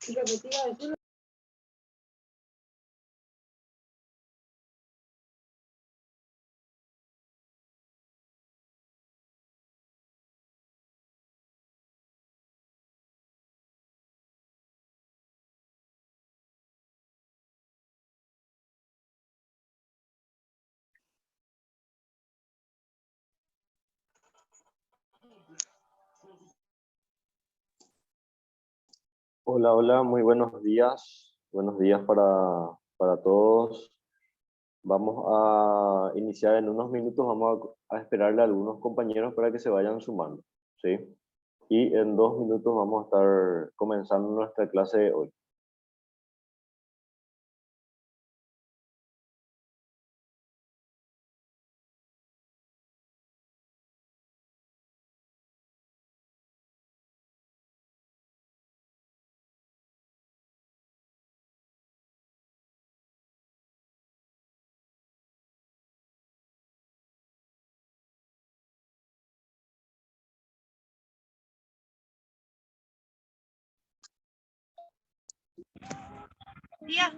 Repetía eso. Hola, hola, muy buenos días. Buenos días para todos. Vamos a iniciar en unos minutos. Vamos a esperarle a algunos compañeros para que se vayan sumando, ¿sí? Y en 2 minutos vamos a estar comenzando nuestra clase de hoy. Tía.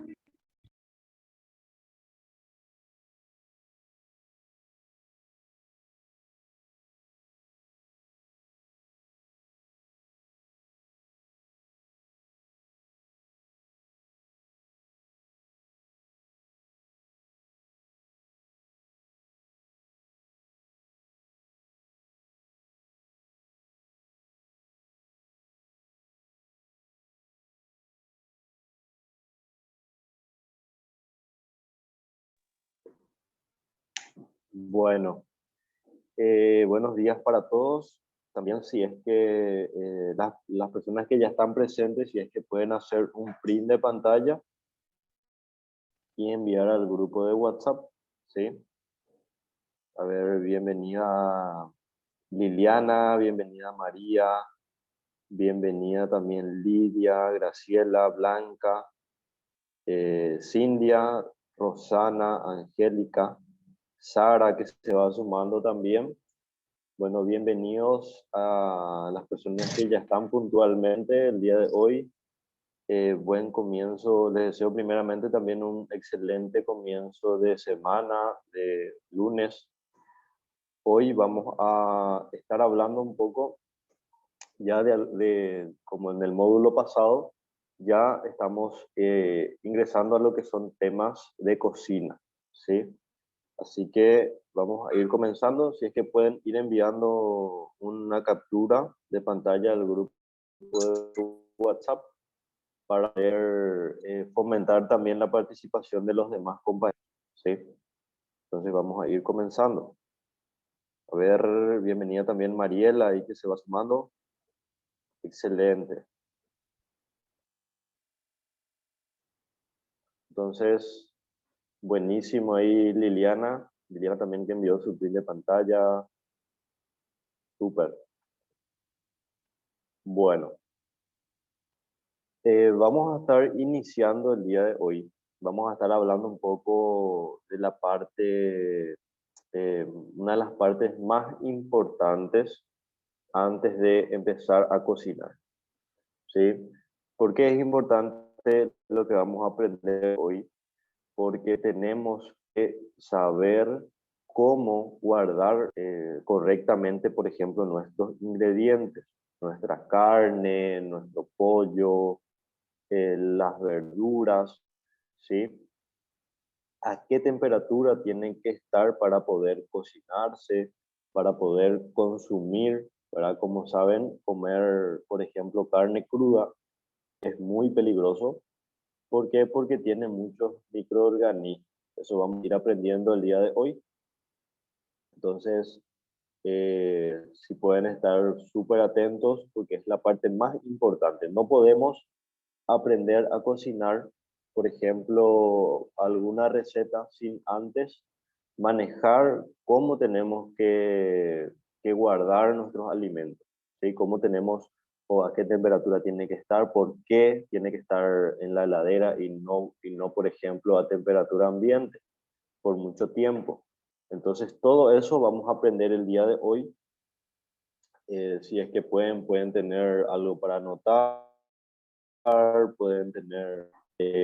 Bueno, buenos días para todos. También si es que las personas que ya están presentes, si es que pueden hacer un print de pantalla y enviar al grupo de WhatsApp, ¿sí? A ver, bienvenida Liliana, bienvenida María, bienvenida también Lidia, Graciela, Blanca, Cindia, Rosana, Angélica, Sara que se va sumando también. Bueno, bienvenidos a las personas que ya están puntualmente el día de hoy. Buen comienzo, les deseo primeramente también un excelente comienzo de semana, de lunes. Hoy vamos a estar hablando un poco ya como en el módulo pasado, ya estamos ingresando a lo que son temas de cocina, ¿sí? Así que vamos a ir comenzando. Si es que pueden ir enviando una captura de pantalla al grupo de WhatsApp para poder fomentar también la participación de los demás compañeros, ¿sí? Entonces vamos a ir comenzando. A ver, bienvenida también Mariela, ahí que se va sumando. Excelente. Entonces, buenísimo ahí Liliana. Liliana también que envió su print de pantalla. Súper. Bueno, vamos a estar iniciando el día de hoy. Vamos a estar hablando un poco de la parte, una de las partes más importantes antes de empezar a cocinar, ¿sí? ¿Por qué es importante lo que vamos a aprender hoy? Porque tenemos que saber cómo guardar correctamente, por ejemplo, nuestros ingredientes, nuestra carne, nuestro pollo, las verduras, ¿sí? A qué temperatura tienen que estar para poder cocinarse, para poder consumir, ¿verdad? Como saben, comer, por ejemplo, carne cruda es muy peligroso. ¿Por qué? Porque tiene muchos microorganismos. Eso vamos a ir aprendiendo el día de hoy. Entonces, si pueden estar súper atentos porque es la parte más importante. No podemos aprender a cocinar, por ejemplo, alguna receta sin antes manejar cómo tenemos que guardar nuestros alimentos, ¿sí? Cómo tenemos o a qué temperatura tiene que estar, por qué tiene que estar en la heladera y no, por ejemplo, a temperatura ambiente por mucho tiempo. Entonces, todo eso vamos a aprender el día de hoy. Si es que pueden tener algo para anotar pueden tener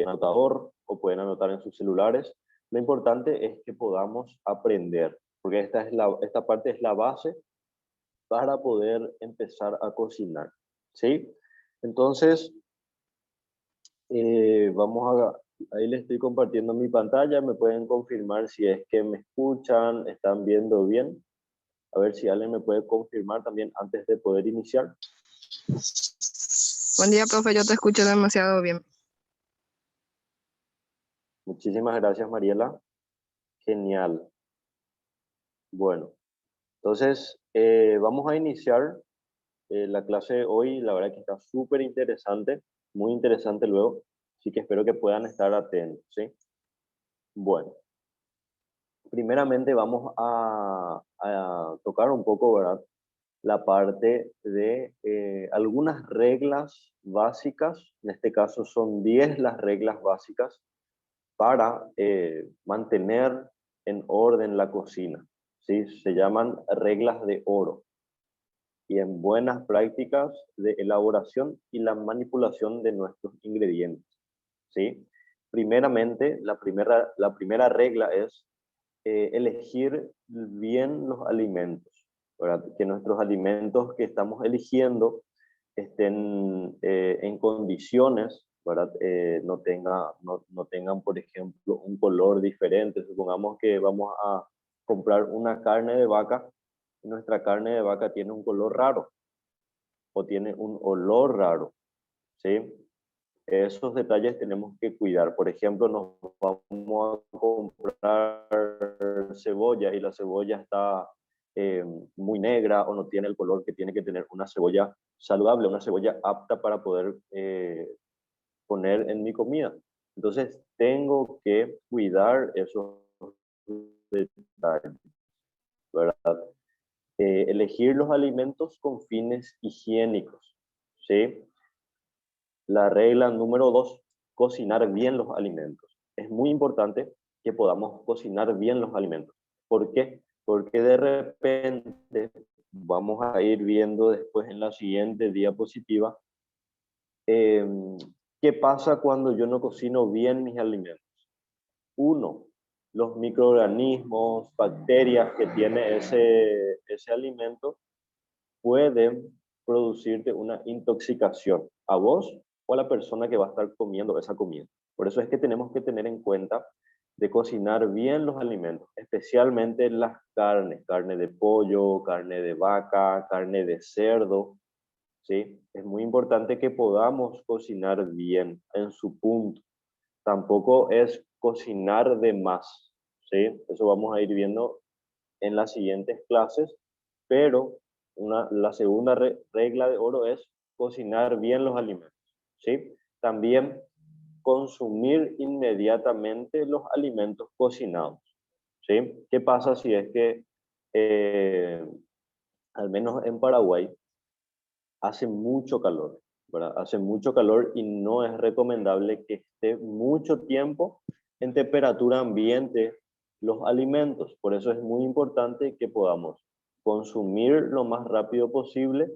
anotador o pueden anotar en sus celulares. Lo importante es que podamos aprender, porque esta parte es la base para poder empezar a cocinar, ¿sí? Entonces, ahí les estoy compartiendo mi pantalla, me pueden confirmar si es que me escuchan, están viendo bien. A ver si alguien me puede confirmar también antes de poder iniciar. Buen día, profe, yo te escucho demasiado bien. Muchísimas gracias, Mariela. Genial. Bueno, entonces vamos a iniciar la clase de hoy. La verdad que está súper interesante, muy interesante luego. Así que espero que puedan estar atentos, ¿sí? Bueno, primeramente vamos a tocar un poco, ¿verdad?, la parte de algunas reglas básicas. En este caso son 10 las reglas básicas para mantener en orden la cocina, ¿sí? Se llaman reglas de oro y en buenas prácticas de elaboración y la manipulación de nuestros ingredientes, ¿sí? Primeramente, la primera regla es elegir bien los alimentos, ¿verdad? Que nuestros alimentos que estamos eligiendo estén en condiciones, ¿verdad? No tengan, por ejemplo, un color diferente. Supongamos que vamos a comprar una carne de vaca y nuestra carne de vaca tiene un color raro o tiene un olor raro, ¿sí? Esos detalles tenemos que cuidar. Por ejemplo, nos vamos a comprar cebolla y la cebolla está muy negra o no tiene el color que tiene que tener una cebolla saludable, una cebolla apta para poder poner en mi comida. Entonces, tengo que cuidar esos detalles, ¿verdad? Elegir los alimentos con fines higiénicos, ¿sí? La regla número 2, cocinar bien los alimentos. Es muy importante que podamos cocinar bien los alimentos. ¿Por qué? Porque de repente vamos a ir viendo después en la siguiente diapositiva qué pasa cuando yo no cocino bien mis alimentos. Uno, los microorganismos, bacterias que tiene ese alimento pueden producirte una intoxicación a vos o a la persona que va a estar comiendo esa comida. Por eso es que tenemos que tener en cuenta de cocinar bien los alimentos, especialmente las carnes, carne de pollo, carne de vaca, carne de cerdo, ¿sí? Es muy importante que podamos cocinar bien en su punto. Tampoco es cocinar de más, ¿sí? Eso vamos a ir viendo en las siguientes clases, pero la segunda regla de oro es cocinar bien los alimentos, ¿sí? También consumir inmediatamente los alimentos cocinados, ¿sí? ¿Qué pasa si es que, al menos en Paraguay, hace mucho calor, ¿verdad? Hace mucho calor y no es recomendable que esté mucho tiempo en temperatura ambiente los alimentos. Por eso es muy importante que podamos consumir lo más rápido posible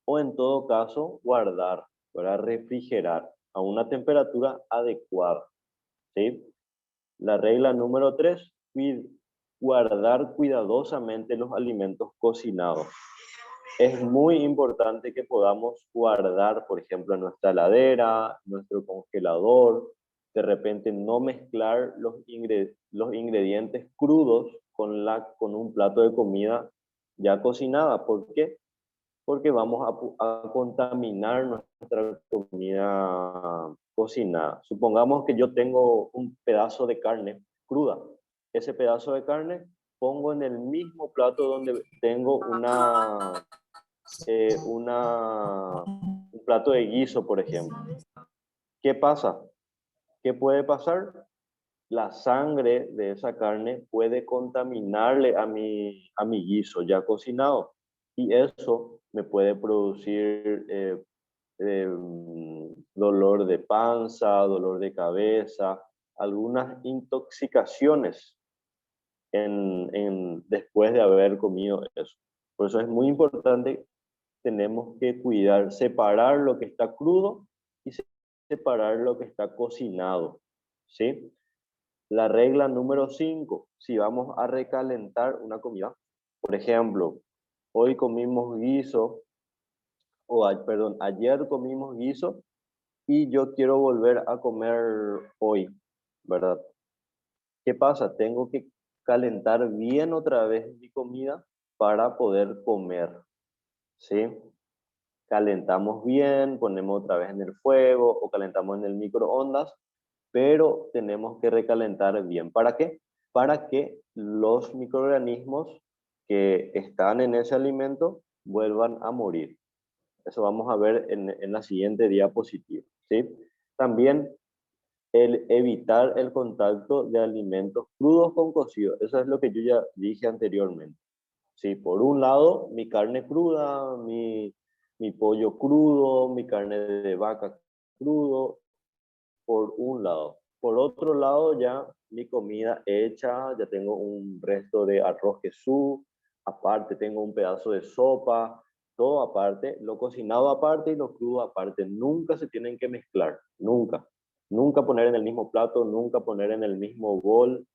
o en todo caso guardar, para refrigerar a una temperatura adecuada, ¿sí? La regla número 3, guardar cuidadosamente los alimentos cocinados. Es muy importante que podamos guardar, por ejemplo, en nuestra heladera, nuestro congelador, de repente no mezclar los ingredientes crudos con un plato de comida ya cocinada. ¿Por qué? Porque vamos a contaminar nuestra comida cocinada. Supongamos que yo tengo un pedazo de carne cruda. Ese pedazo de carne pongo en el mismo plato donde tengo un plato de guiso, por ejemplo. ¿Qué pasa? ¿Qué puede pasar? La sangre de esa carne puede contaminarle a mi guiso ya cocinado y eso me puede producir dolor de panza, dolor de cabeza, algunas intoxicaciones después de haber comido eso. Por eso es muy importante, tenemos que cuidar, separar lo que está crudo y separar lo que está cocinado, ¿sí? La regla número 5, si vamos a recalentar una comida, por ejemplo, hoy comimos guiso, perdón, ayer comimos guiso y yo quiero volver a comer hoy, ¿verdad? ¿Qué pasa? Tengo que calentar bien otra vez mi comida para poder comer, ¿sí? Calentamos bien, ponemos otra vez en el fuego o calentamos en el microondas, pero tenemos que recalentar bien. ¿Para qué? Para que los microorganismos que están en ese alimento vuelvan a morir. Eso vamos a ver en la siguiente diapositiva, ¿sí? También el evitar el contacto de alimentos crudos con cocidos. Eso es lo que yo ya dije anteriormente. Sí, por un lado, mi carne cruda, mi pollo crudo, mi carne de vaca crudo, por un lado. Por otro lado, ya mi comida hecha, ya tengo un resto de arroz Jesús, aparte tengo un pedazo de sopa, todo aparte, lo cocinado aparte y lo crudo aparte. Nunca se tienen que mezclar, nunca. Nunca poner en el mismo plato, nunca poner en el mismo bol,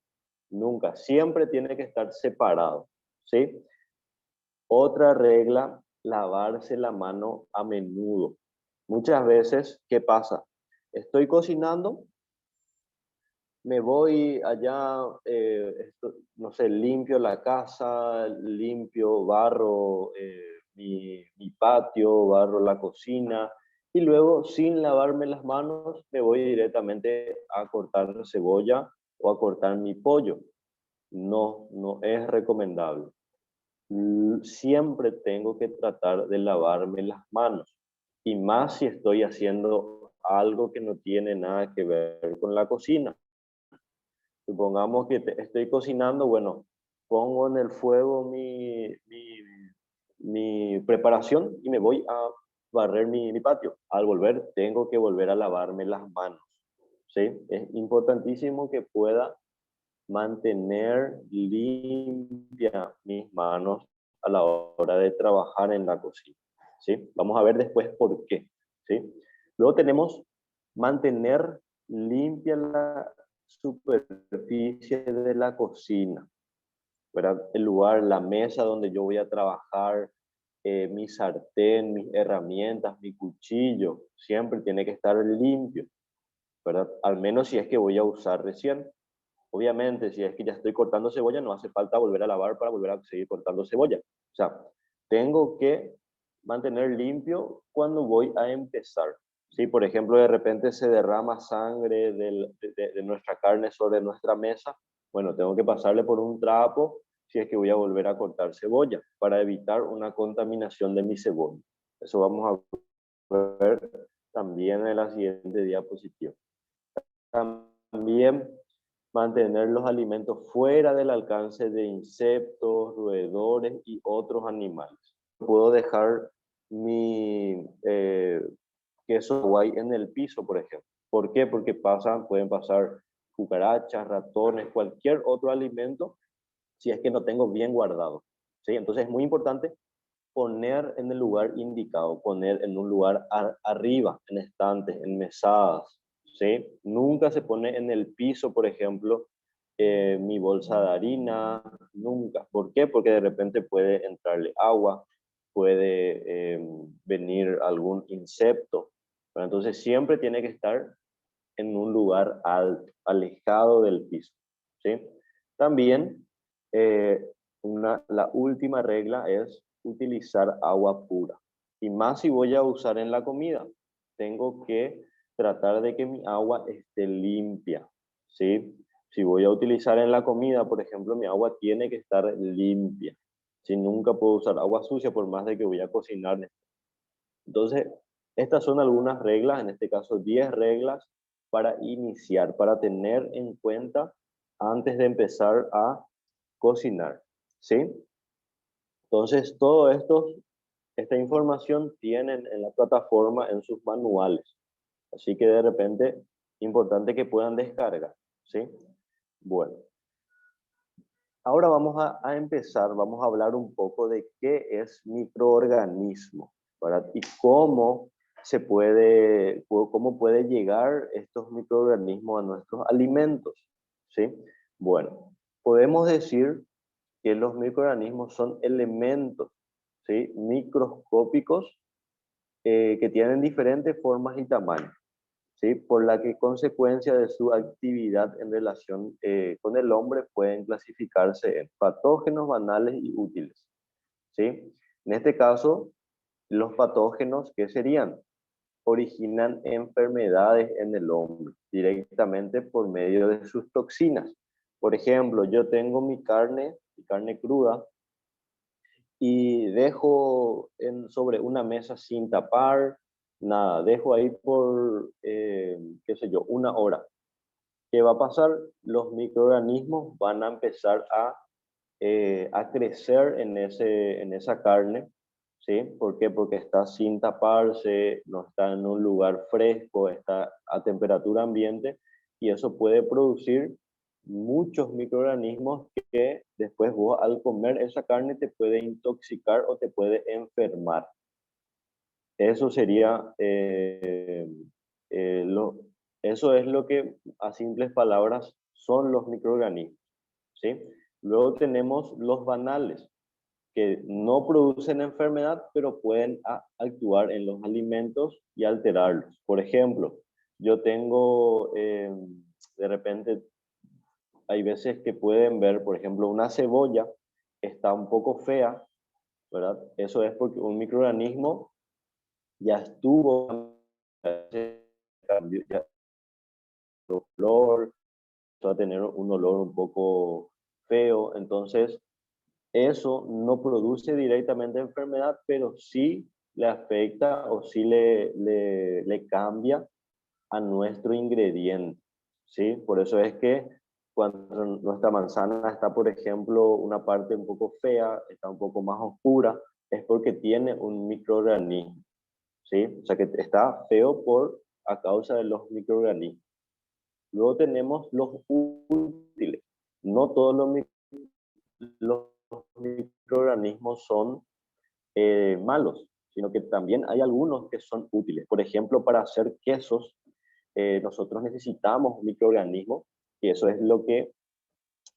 nunca. Siempre tiene que estar separado, ¿sí? Otra regla, lavarse la mano a menudo. Muchas veces, ¿qué pasa? Estoy cocinando, me voy allá, no sé, limpio la casa, limpio, barro mi patio, barro la cocina, y luego, sin lavarme las manos, me voy directamente a cortar cebolla o a cortar mi pollo. No, no es recomendable. Siempre tengo que tratar de lavarme las manos, y más si estoy haciendo algo que no tiene nada que ver con la cocina. Supongamos que estoy cocinando, bueno, pongo en el fuego mi preparación y me voy a barrer mi patio. Al volver, tengo que volver a lavarme las manos, ¿sí? Es importantísimo que pueda mantener limpia mis manos a la hora de trabajar en la cocina, ¿sí? Vamos a ver después por qué, ¿sí? Luego tenemos mantener limpia la superficie de la cocina, ¿verdad? El lugar, la mesa donde yo voy a trabajar, mi sartén, mis herramientas, mi cuchillo, siempre tiene que estar limpio, ¿verdad? Al menos si es que voy a usar recién. Obviamente, si es que ya estoy cortando cebolla, no hace falta volver a lavar para volver a seguir cortando cebolla. O sea, tengo que mantener limpio cuando voy a empezar. Si, por ejemplo, de repente se derrama sangre de nuestra carne sobre nuestra mesa, bueno, tengo que pasarle por un trapo si es que voy a volver a cortar cebolla para evitar una contaminación de mi cebolla. Eso vamos a ver también en la siguiente diapositiva. También mantener los alimentos fuera del alcance de insectos, roedores y otros animales. Puedo dejar mi queso Hawaii en el piso, por ejemplo. ¿Por qué? Porque pueden pasar cucarachas, ratones, cualquier otro alimento, si es que no tengo bien guardado, ¿sí? Entonces es muy importante poner en el lugar indicado, poner en un lugar arriba, en estantes, en mesadas, ¿sí? Nunca se pone en el piso, por ejemplo, mi bolsa de harina, nunca. ¿Por qué? Porque de repente puede entrarle agua, puede venir algún insecto. Pero entonces siempre tiene que estar en un lugar alto, alejado del piso, ¿sí? También la última regla es utilizar agua pura. Y más si voy a usar en la comida, tengo que tratar de que mi agua esté limpia, ¿sí? Si voy a utilizar en la comida, por ejemplo, mi agua tiene que estar limpia. Si nunca puedo usar agua sucia por más de que voy a cocinar. Entonces, estas son algunas reglas, en este caso 10 reglas para iniciar, para tener en cuenta antes de empezar a cocinar, ¿sí? Entonces, todo esto, esta información tienen en la plataforma en sus manuales. Así que de repente, importante que puedan descargar, ¿sí? Bueno, ahora vamos a empezar, vamos a hablar un poco de qué es microorganismo, ¿verdad? Y cómo cómo puede llegar estos microorganismos a nuestros alimentos, ¿sí? Bueno, podemos decir que los microorganismos son elementos, ¿sí? Microscópicos que tienen diferentes formas y tamaños, ¿sí? Por la que consecuencia de su actividad en relación con el hombre pueden clasificarse en patógenos, banales y útiles, ¿sí? En este caso, los patógenos, ¿qué serían? Originan enfermedades en el hombre directamente por medio de sus toxinas. Por ejemplo, yo tengo mi carne cruda, y dejo sobre una mesa sin tapar, nada, dejo ahí por, qué sé yo, una hora. ¿Qué va a pasar? Los microorganismos van a empezar a crecer en esa carne, ¿sí? ¿Por qué? Porque está sin taparse, no está en un lugar fresco, está a temperatura ambiente, y eso puede producir muchos microorganismos que después vos al comer esa carne te puede intoxicar o te puede enfermar. Eso sería, eh, lo, eso es lo que a simples palabras son los microorganismos, ¿sí? Luego tenemos los banales, que no producen enfermedad, pero pueden actuar en los alimentos y alterarlos. Por ejemplo, yo tengo, de repente, hay veces que pueden ver, por ejemplo, una cebolla está un poco fea, ¿verdad? Eso es porque un microorganismo ya estuvo, ya olor, va a tener un olor un poco feo, entonces eso no produce directamente enfermedad, pero sí le afecta o sí le cambia a nuestro ingrediente, ¿sí? Por eso es que cuando nuestra manzana está, por ejemplo, una parte un poco fea, está un poco más oscura, es porque tiene un microorganismo, ¿sí? O sea que está feo a causa de los microorganismos. Luego tenemos los útiles. No todos los microorganismos son malos, sino que también hay algunos que son útiles. Por ejemplo, para hacer quesos, nosotros necesitamos microorganismos y eso es lo que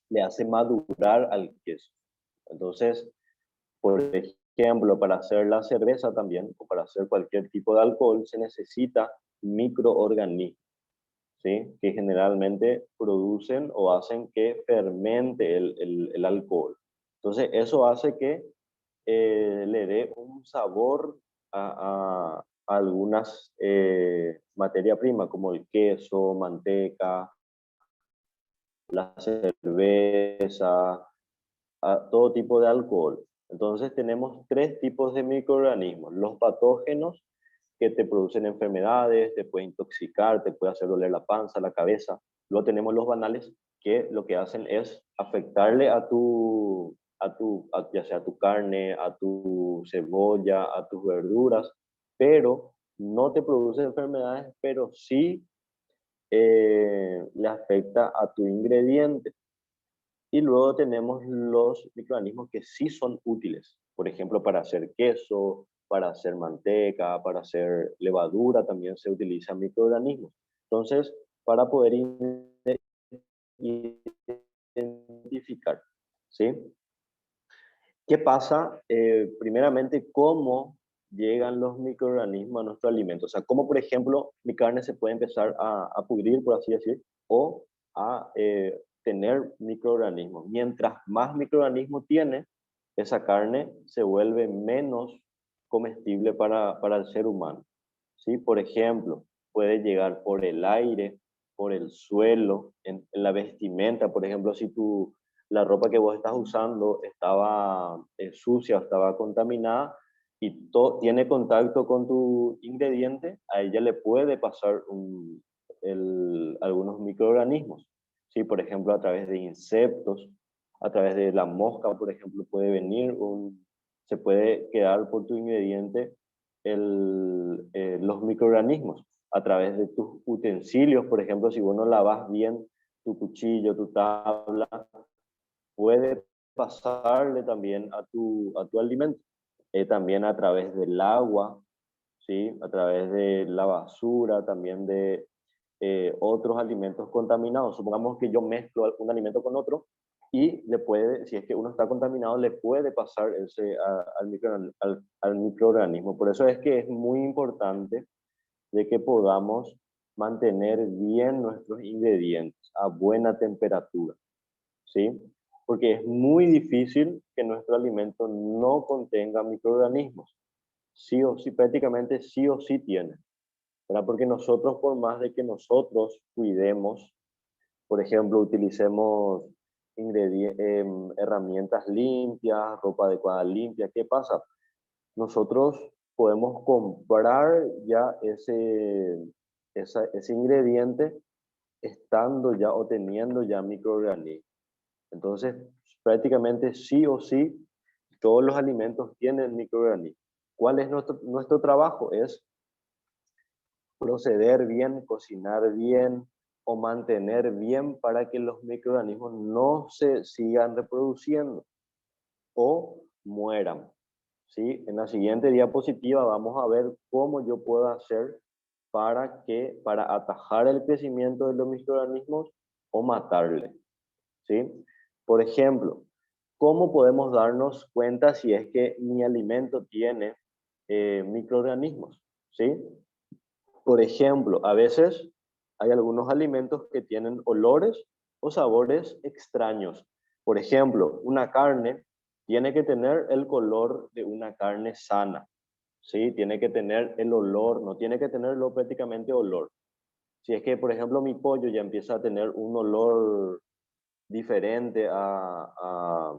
le hace madurar al queso. Entonces, por ejemplo, para hacer la cerveza también, o para hacer cualquier tipo de alcohol, se necesita microorganismos, ¿sí? Que generalmente producen o hacen que fermente el alcohol. Entonces, eso hace que le dé un sabor a algunas materias primas, como el queso, manteca, la cerveza, a todo tipo de alcohol. Entonces tenemos tres tipos de microorganismos. Los patógenos, que te producen enfermedades, te pueden intoxicar, te puede hacer doler la panza, la cabeza. Luego tenemos los banales, que lo que hacen es afectarle ya sea a tu carne, a tu cebolla, a tus verduras, pero no te produce enfermedades, pero sí le afecta a tu ingrediente. Y luego tenemos los microorganismos que sí son útiles, por ejemplo, para hacer queso, para hacer manteca, para hacer levadura, también se utilizan microorganismos. Entonces, para poder identificar, ¿sí? ¿Qué pasa? Primeramente, ¿cómo llegan los microorganismos a nuestro alimento? O sea, cómo, por ejemplo, mi carne se puede empezar a pudrir, por así decir, o a tener microorganismos. Mientras más microorganismos tiene, esa carne se vuelve menos comestible para el ser humano, ¿sí? Por ejemplo, puede llegar por el aire, por el suelo, en la vestimenta. Por ejemplo, si la ropa que vos estás usando estaba sucia o estaba contaminada y tiene contacto con tu ingrediente, a ella le puede pasar algunos microorganismos. ¿Sí? Por ejemplo, a través de insectos, a través de la mosca, por ejemplo, puede venir se puede quedar por tu ingrediente los microorganismos. A través de tus utensilios, por ejemplo, si vos no lavas bien tu cuchillo, tu tabla, puede pasarle también a tu alimento. También a través del agua, ¿sí? A través de la basura, también de otros alimentos contaminados. Supongamos que yo mezclo un alimento con otro y le puede, si es que uno está contaminado, le puede pasar ese, al microorganismo. Por eso es que es muy importante de que podamos mantener bien nuestros ingredientes a buena temperatura, ¿sí? Porque es muy difícil que nuestro alimento no contenga microorganismos. Sí o sí, prácticamente sí o sí tiene, ¿verdad? Porque nosotros, por más de que nosotros cuidemos, por ejemplo, utilicemos herramientas limpias, ropa adecuada limpia, ¿qué pasa? Nosotros podemos comprar ya ese ingrediente estando ya o teniendo ya microorganismos. Entonces, prácticamente sí o sí, todos los alimentos tienen microorganismos. ¿Cuál es nuestro trabajo? Es proceder bien, cocinar bien o mantener bien para que los microorganismos no se sigan reproduciendo o mueran. ¿Sí? En la siguiente diapositiva vamos a ver cómo yo puedo hacer para atajar el crecimiento de los microorganismos o matarle. ¿Sí? Por ejemplo, ¿cómo podemos darnos cuenta si es que mi alimento tiene microorganismos? ¿Sí? Por ejemplo, a veces hay algunos alimentos que tienen olores o sabores extraños. Por ejemplo, una carne tiene que tener el color de una carne sana, ¿sí? Tiene que tener el olor, no tiene que tenerlo prácticamente olor. Si es que, por ejemplo, mi pollo ya empieza a tener un olor diferente al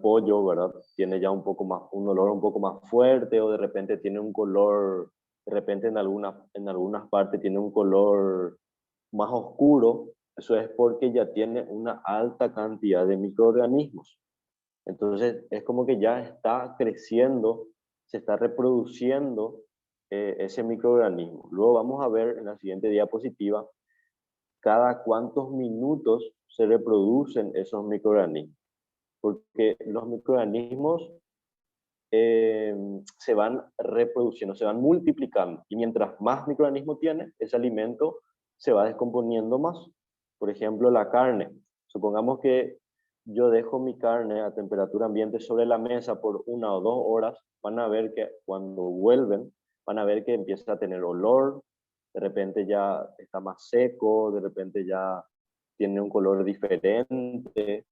pollo, ¿verdad? Tiene ya un poco más, un olor un poco más fuerte o de repente tiene un color, de repente en algunas partes tiene un color más oscuro, eso es porque ya tiene una alta cantidad de microorganismos. Entonces es como que ya está creciendo, se está reproduciendo ese microorganismo. Luego vamos a ver en la siguiente diapositiva cada cuántos minutos se reproducen esos microorganismos, porque los microorganismos se van reproduciendo, se van multiplicando, y mientras más microorganismos tiene, ese alimento se va descomponiendo más. Por ejemplo, la carne. Supongamos que yo dejo mi carne a temperatura ambiente sobre la mesa por 1 o 2 horas, van a ver que cuando vuelven, van a ver que empieza a tener olor, de repente ya está más seco, de repente ya tiene un color diferente,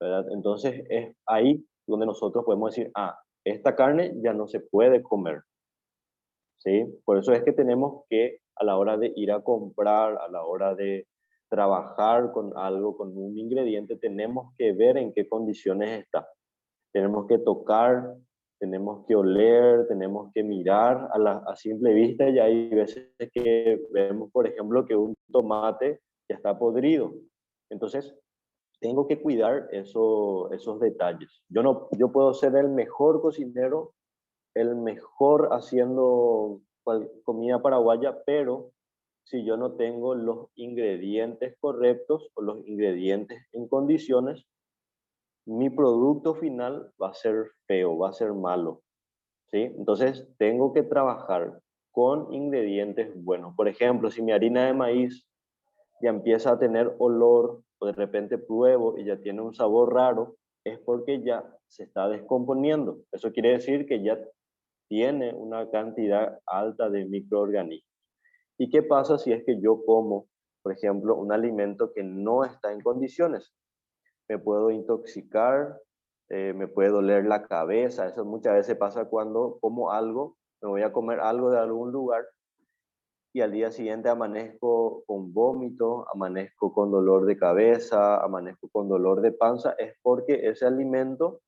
¿verdad? Entonces es ahí donde nosotros podemos decir, ah, esta carne ya no se puede comer, ¿sí? Por eso es que tenemos que, a la hora de ir a comprar, a la hora de trabajar con algo, con un ingrediente, tenemos que ver en qué condiciones está. Tenemos que tocar, tenemos que oler, tenemos que mirar a simple vista, y hay veces que vemos, por ejemplo, que un tomate ya está podrido. Entonces, tengo que cuidar esos detalles. Yo puedo ser el mejor cocinero, el mejor haciendo comida paraguaya, pero si yo no tengo los ingredientes correctos o los ingredientes en condiciones, mi producto final va a ser feo, va a ser malo, ¿sí? Entonces tengo que trabajar con ingredientes buenos. Por ejemplo, si mi harina de maíz ya empieza a tener olor o de repente pruebo y ya tiene un sabor raro, es porque ya se está descomponiendo. Eso quiere decir que ya tiene una cantidad alta de microorganismos. ¿Y qué pasa si es que yo como, por ejemplo, un alimento que no está en condiciones? Me puedo intoxicar, me puede doler la cabeza. Eso muchas veces pasa cuando como algo, me voy a comer algo de algún lugar y al día siguiente amanezco con vómito, amanezco con dolor de cabeza, amanezco con dolor de panza. Es porque ese alimento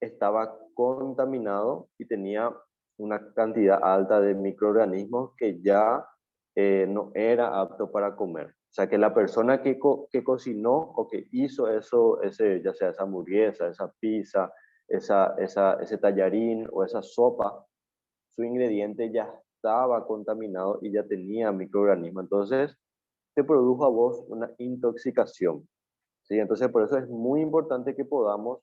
estaba contaminado y tenía una cantidad alta de microorganismos que ya no era apto para comer. O sea que la persona que cocinó o que hizo eso, ya sea esa hamburguesa, esa pizza, ese tallarín o esa sopa, su ingrediente ya estaba contaminado y ya tenía microorganismos. Entonces, te produjo a vos una intoxicación, ¿sí? Entonces, por eso es muy importante que podamos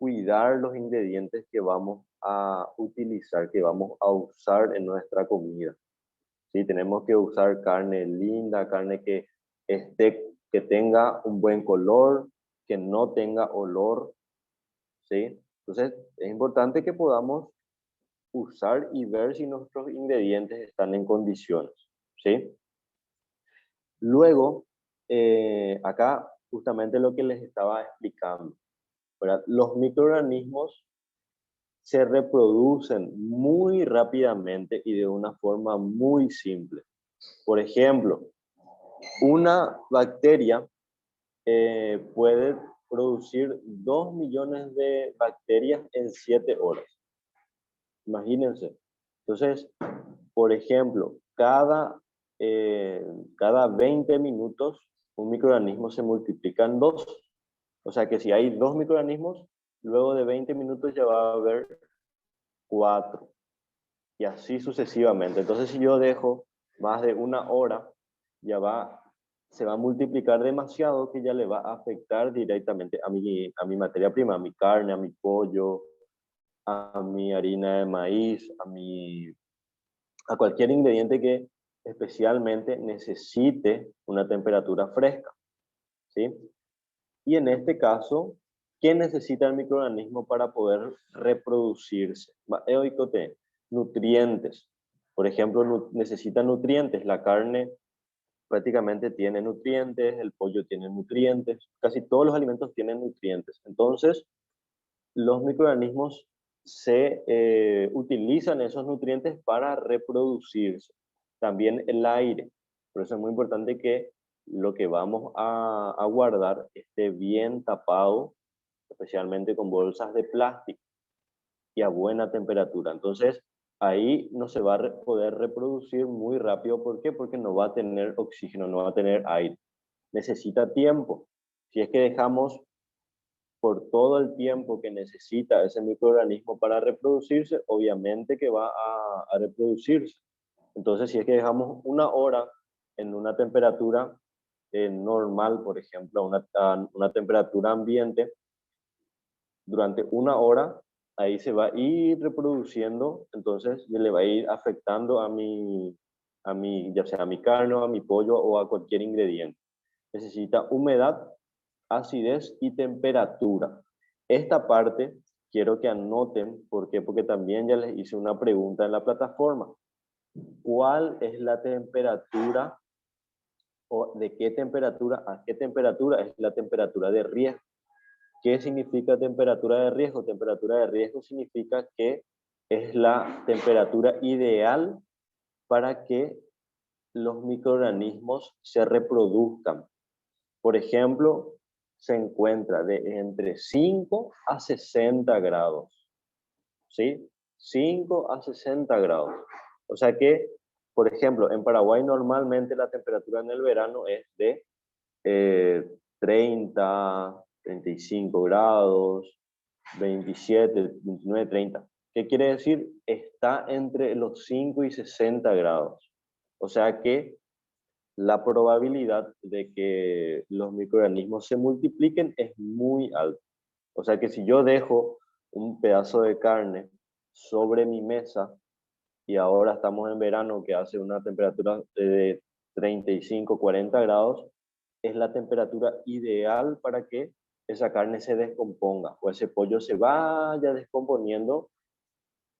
cuidar los ingredientes que vamos a utilizar, que vamos a usar en nuestra comida. ¿Sí? Tenemos que usar carne linda, carne que tenga un buen color, que no tenga olor, ¿sí? Entonces, es importante que podamos usar y ver si nuestros ingredientes están en condiciones, ¿sí? Luego, acá justamente lo que les estaba explicando, ¿verdad? Los microorganismos se reproducen muy rápidamente y de una forma muy simple. Por ejemplo, una bacteria puede producir 2 millones de bacterias en 7 horas. Imagínense. Entonces, por ejemplo, cada 20 minutos un microorganismo se multiplica en 2. O sea que si hay 2 microorganismos, luego de 20 minutos ya va a haber 4. Y así sucesivamente. Entonces, si yo dejo más de una hora, se va a multiplicar demasiado que ya le va a afectar directamente a mi materia prima, a mi carne, a mi pollo, a mi harina de maíz, a cualquier ingrediente que especialmente necesite una temperatura fresca, ¿sí? Y en este caso, ¿qué necesita el microorganismo para poder reproducirse? Nutrientes. Por ejemplo, necesita nutrientes. La carne prácticamente tiene nutrientes, el pollo tiene nutrientes, casi todos los alimentos tienen nutrientes. Entonces, los microorganismos utilizan esos nutrientes para reproducirse. También el aire. Por eso es muy importante que lo que vamos a guardar esté bien tapado, especialmente con bolsas de plástico y a buena temperatura. Entonces, ahí no se va a poder reproducir muy rápido. ¿Por qué? Porque no va a tener oxígeno, no va a tener aire. Necesita tiempo. Si es que dejamos por todo el tiempo que necesita ese microorganismo para reproducirse, obviamente que va a reproducirse. Entonces, si es que dejamos una hora en una temperatura normal, por ejemplo, a una temperatura ambiente, durante una hora, ahí se va a ir reproduciendo, entonces le va a ir afectando ya sea a mi carne, a mi pollo o a cualquier ingrediente. Necesita humedad, acidez y temperatura. Esta parte quiero que anoten, ¿por qué? Porque también ya les hice una pregunta en la plataforma. ¿Cuál es la temperatura o de qué temperatura a qué temperatura es la temperatura de riesgo? ¿Qué significa temperatura de riesgo? Temperatura de riesgo significa que es la temperatura ideal para que los microorganismos se reproduzcan. Por ejemplo, se encuentra de entre 5 a 60 grados. ¿Sí? 5 a 60 grados. O sea que, por ejemplo, en Paraguay normalmente la temperatura en el verano es de 30, 35 grados, 27, 29, 30. ¿Qué quiere decir? Está entre los 5 y 60 grados. O sea que la probabilidad de que los microorganismos se multipliquen es muy alta. O sea que si yo dejo un pedazo de carne sobre mi mesa y ahora estamos en verano que hace una temperatura de 35, 40 grados, es la temperatura ideal para que esa carne se descomponga o ese pollo se vaya descomponiendo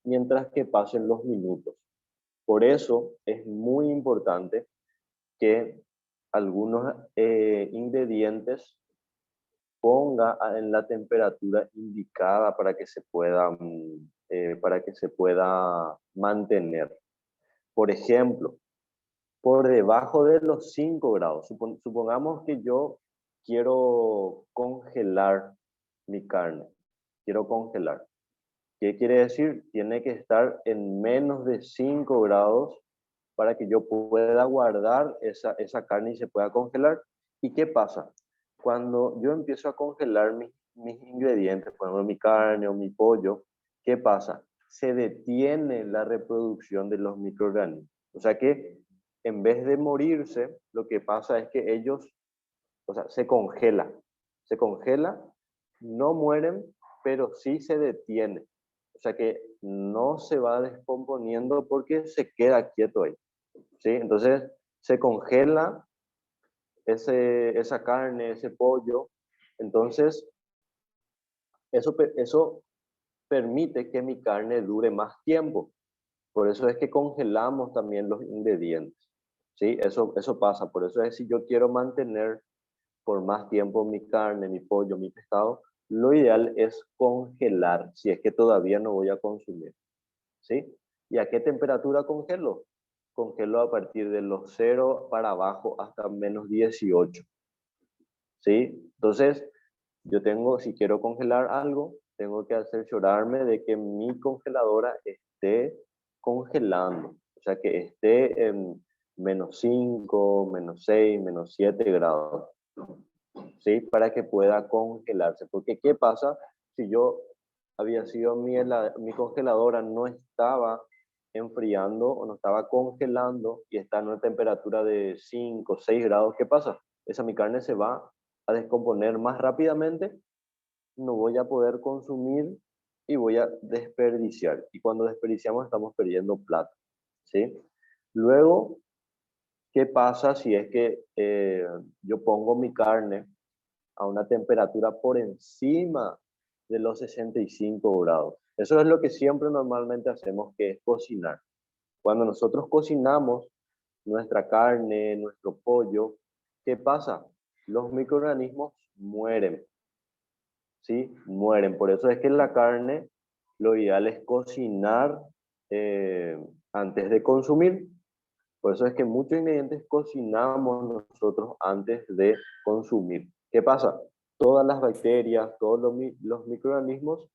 mientras que pasen los minutos. Por eso es muy importante que algunos ingredientes ponga en la temperatura indicada para que se pueda mantener. Por ejemplo, por debajo de los 5 grados. Supongamos que yo quiero congelar mi carne. Quiero congelar. ¿Qué quiere decir? Tiene que estar en menos de 5 grados para que yo pueda guardar esa carne y se pueda congelar. ¿Y qué pasa? Cuando yo empiezo a congelar mis ingredientes, por ejemplo, mi carne o mi pollo, ¿qué pasa? Se detiene la reproducción de los microorganismos. O sea que en vez de morirse, lo que pasa es que ellos, o sea, se congela, no mueren, pero sí se detiene. O sea que no se va descomponiendo porque se queda quieto ahí, ¿sí? Entonces se congela esa carne, ese pollo. Entonces eso permite que mi carne dure más tiempo. Por eso es que congelamos también los ingredientes, ¿sí? Eso pasa. Por eso es si yo quiero mantener por más tiempo mi carne, mi pollo, mi pescado, lo ideal es congelar, si es que todavía no voy a consumir, ¿sí? ¿Y a qué temperatura congelo? Congelo a partir de los 0 para abajo hasta -18, ¿sí? Entonces, si quiero congelar algo, tengo que cerciorarme de que mi congeladora esté congelando, o sea, que esté en -5, -6, -7 grados, ¿sí? Para que pueda congelarse. Porque, ¿qué pasa si mi congeladora no estaba enfriando o no estaba congelando y está en una temperatura de 5 6 grados? ¿Qué pasa? Mi carne se va a descomponer más rápidamente, no voy a poder consumir y voy a desperdiciar. Y cuando desperdiciamos estamos perdiendo plata, ¿sí? Luego, ¿qué pasa si es que yo pongo mi carne a una temperatura por encima de los 65 grados? Eso es lo que siempre normalmente hacemos, que es cocinar. Cuando nosotros cocinamos nuestra carne, nuestro pollo, ¿qué pasa? Los microorganismos mueren, ¿sí? Mueren. Por eso es que la carne, lo ideal es cocinar eh, antes de consumir. Por eso es que muchos ingredientes cocinamos nosotros antes de consumir. ¿Qué pasa? Todas las bacterias, todos los microorganismos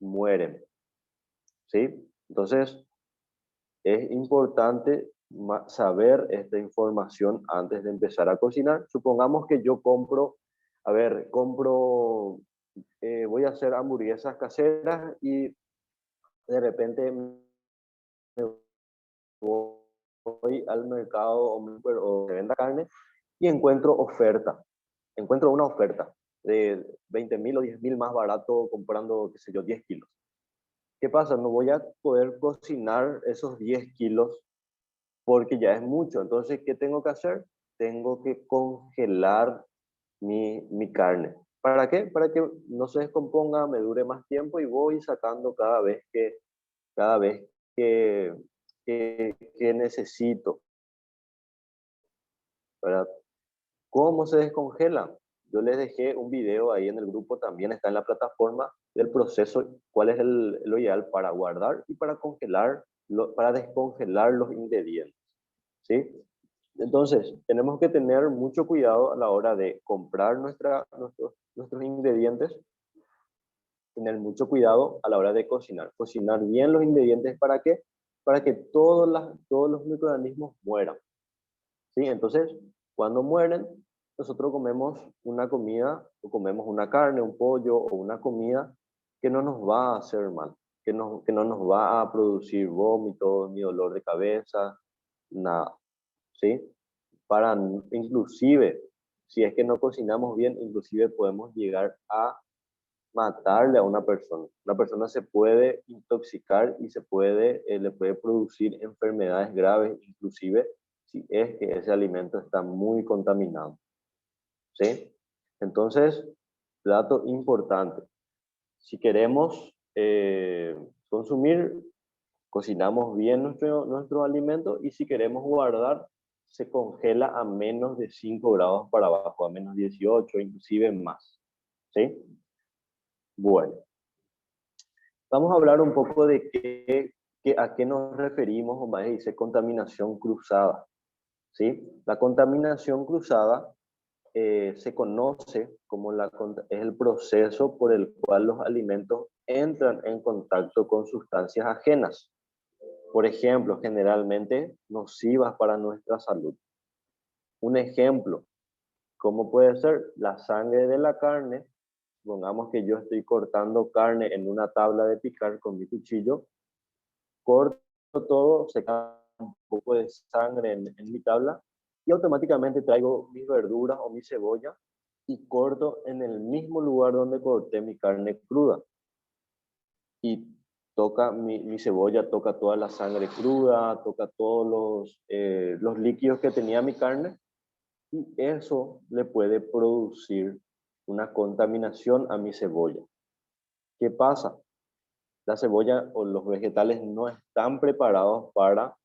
mueren, ¿sí? Entonces, es importante saber esta información antes de empezar a cocinar. Supongamos que yo voy a hacer hamburguesas caseras y de repente me voy al mercado o me venda carne y encuentro una oferta de 20.000 o 10.000 más barato comprando, qué sé yo, 10 kilos. ¿Qué pasa? No voy a poder cocinar esos 10 kilos porque ya es mucho. Entonces, ¿qué tengo que hacer? Tengo que congelar mi carne. ¿Para qué? Para que no se descomponga, me dure más tiempo y voy sacando cada vez que necesito, ¿verdad? ¿Cómo se descongela? Yo les dejé un video ahí en el grupo, también está en la plataforma, del proceso, cuál es lo ideal para guardar y para para descongelar los ingredientes, ¿sí? Entonces, tenemos que tener mucho cuidado a la hora de comprar nuestros ingredientes, tener mucho cuidado a la hora de cocinar. Cocinar bien los ingredientes, ¿para qué? Para que todos los microorganismos mueran, ¿sí? Entonces, cuando mueren, nosotros comemos una comida, o comemos una carne, un pollo o una comida que no nos va a hacer mal, que no nos va a producir vómito, ni dolor de cabeza, nada, ¿sí? Inclusive, si es que no cocinamos bien, inclusive podemos llegar a matarle a una persona. Una persona se puede intoxicar y le puede producir enfermedades graves, inclusive si es que ese alimento está muy contaminado, ¿sí? Entonces, dato importante, si queremos consumir, cocinamos bien nuestro alimento, y si queremos guardar, se congela a menos de 5 grados para abajo, a -18, inclusive más, ¿sí? Bueno, vamos a hablar un poco de a qué nos referimos, o más dice contaminación cruzada, ¿sí? La contaminación cruzada se conoce como es el proceso por el cual los alimentos entran en contacto con sustancias ajenas, por ejemplo, generalmente nocivas para nuestra salud. Un ejemplo, ¿cómo puede ser? La sangre de la carne. Supongamos que yo estoy cortando carne en una tabla de picar con mi cuchillo, corto todo, se cae un poco de sangre en mi tabla y automáticamente traigo mis verduras o mi cebolla y corto en el mismo lugar donde corté mi carne cruda. y toca mi cebolla, toca toda la sangre cruda, toca todos los líquidos que tenía mi carne, y eso le puede producir una contaminación a mi cebolla. ¿Qué pasa? La cebolla o los vegetales no están preparados para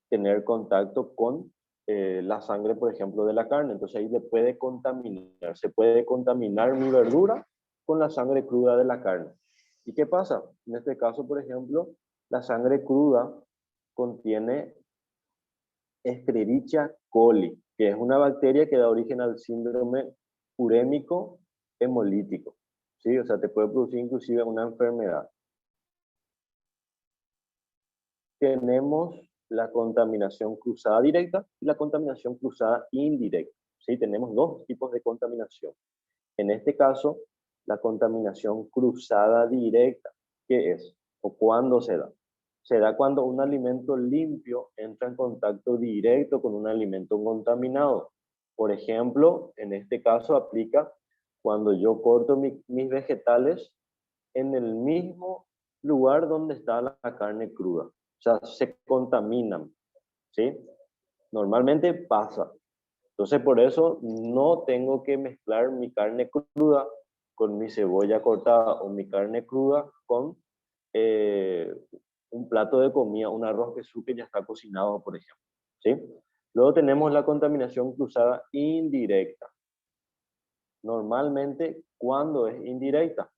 tener contacto con la sangre, por ejemplo, de la carne. Entonces ahí le puede contaminar. Se puede contaminar mi verdura con la sangre cruda de la carne. ¿Y qué pasa? En este caso, por ejemplo, la sangre cruda contiene Escherichia coli, que es una bacteria que da origen al síndrome urémico hemolítico. ¿Sí? O sea, te puede producir inclusive una enfermedad. Tenemos la contaminación cruzada directa y la contaminación cruzada indirecta. ¿Sí? Tenemos dos tipos de contaminación. En este caso, la contaminación cruzada directa, ¿qué es? ¿O cuándo se da? Se da cuando un alimento limpio entra en contacto directo con un alimento contaminado. Por ejemplo, en este caso aplica cuando yo corto mis vegetales en el mismo lugar donde está la carne cruda. O sea, se contaminan, ¿sí? Normalmente pasa. Entonces, por eso no tengo que mezclar mi carne cruda con mi cebolla cortada o mi carne cruda con eh, un plato de comida, un arroz que ya está cocinado, por ejemplo, ¿sí? Luego tenemos la contaminación cruzada indirecta. Normalmente, ¿cuándo es indirecta?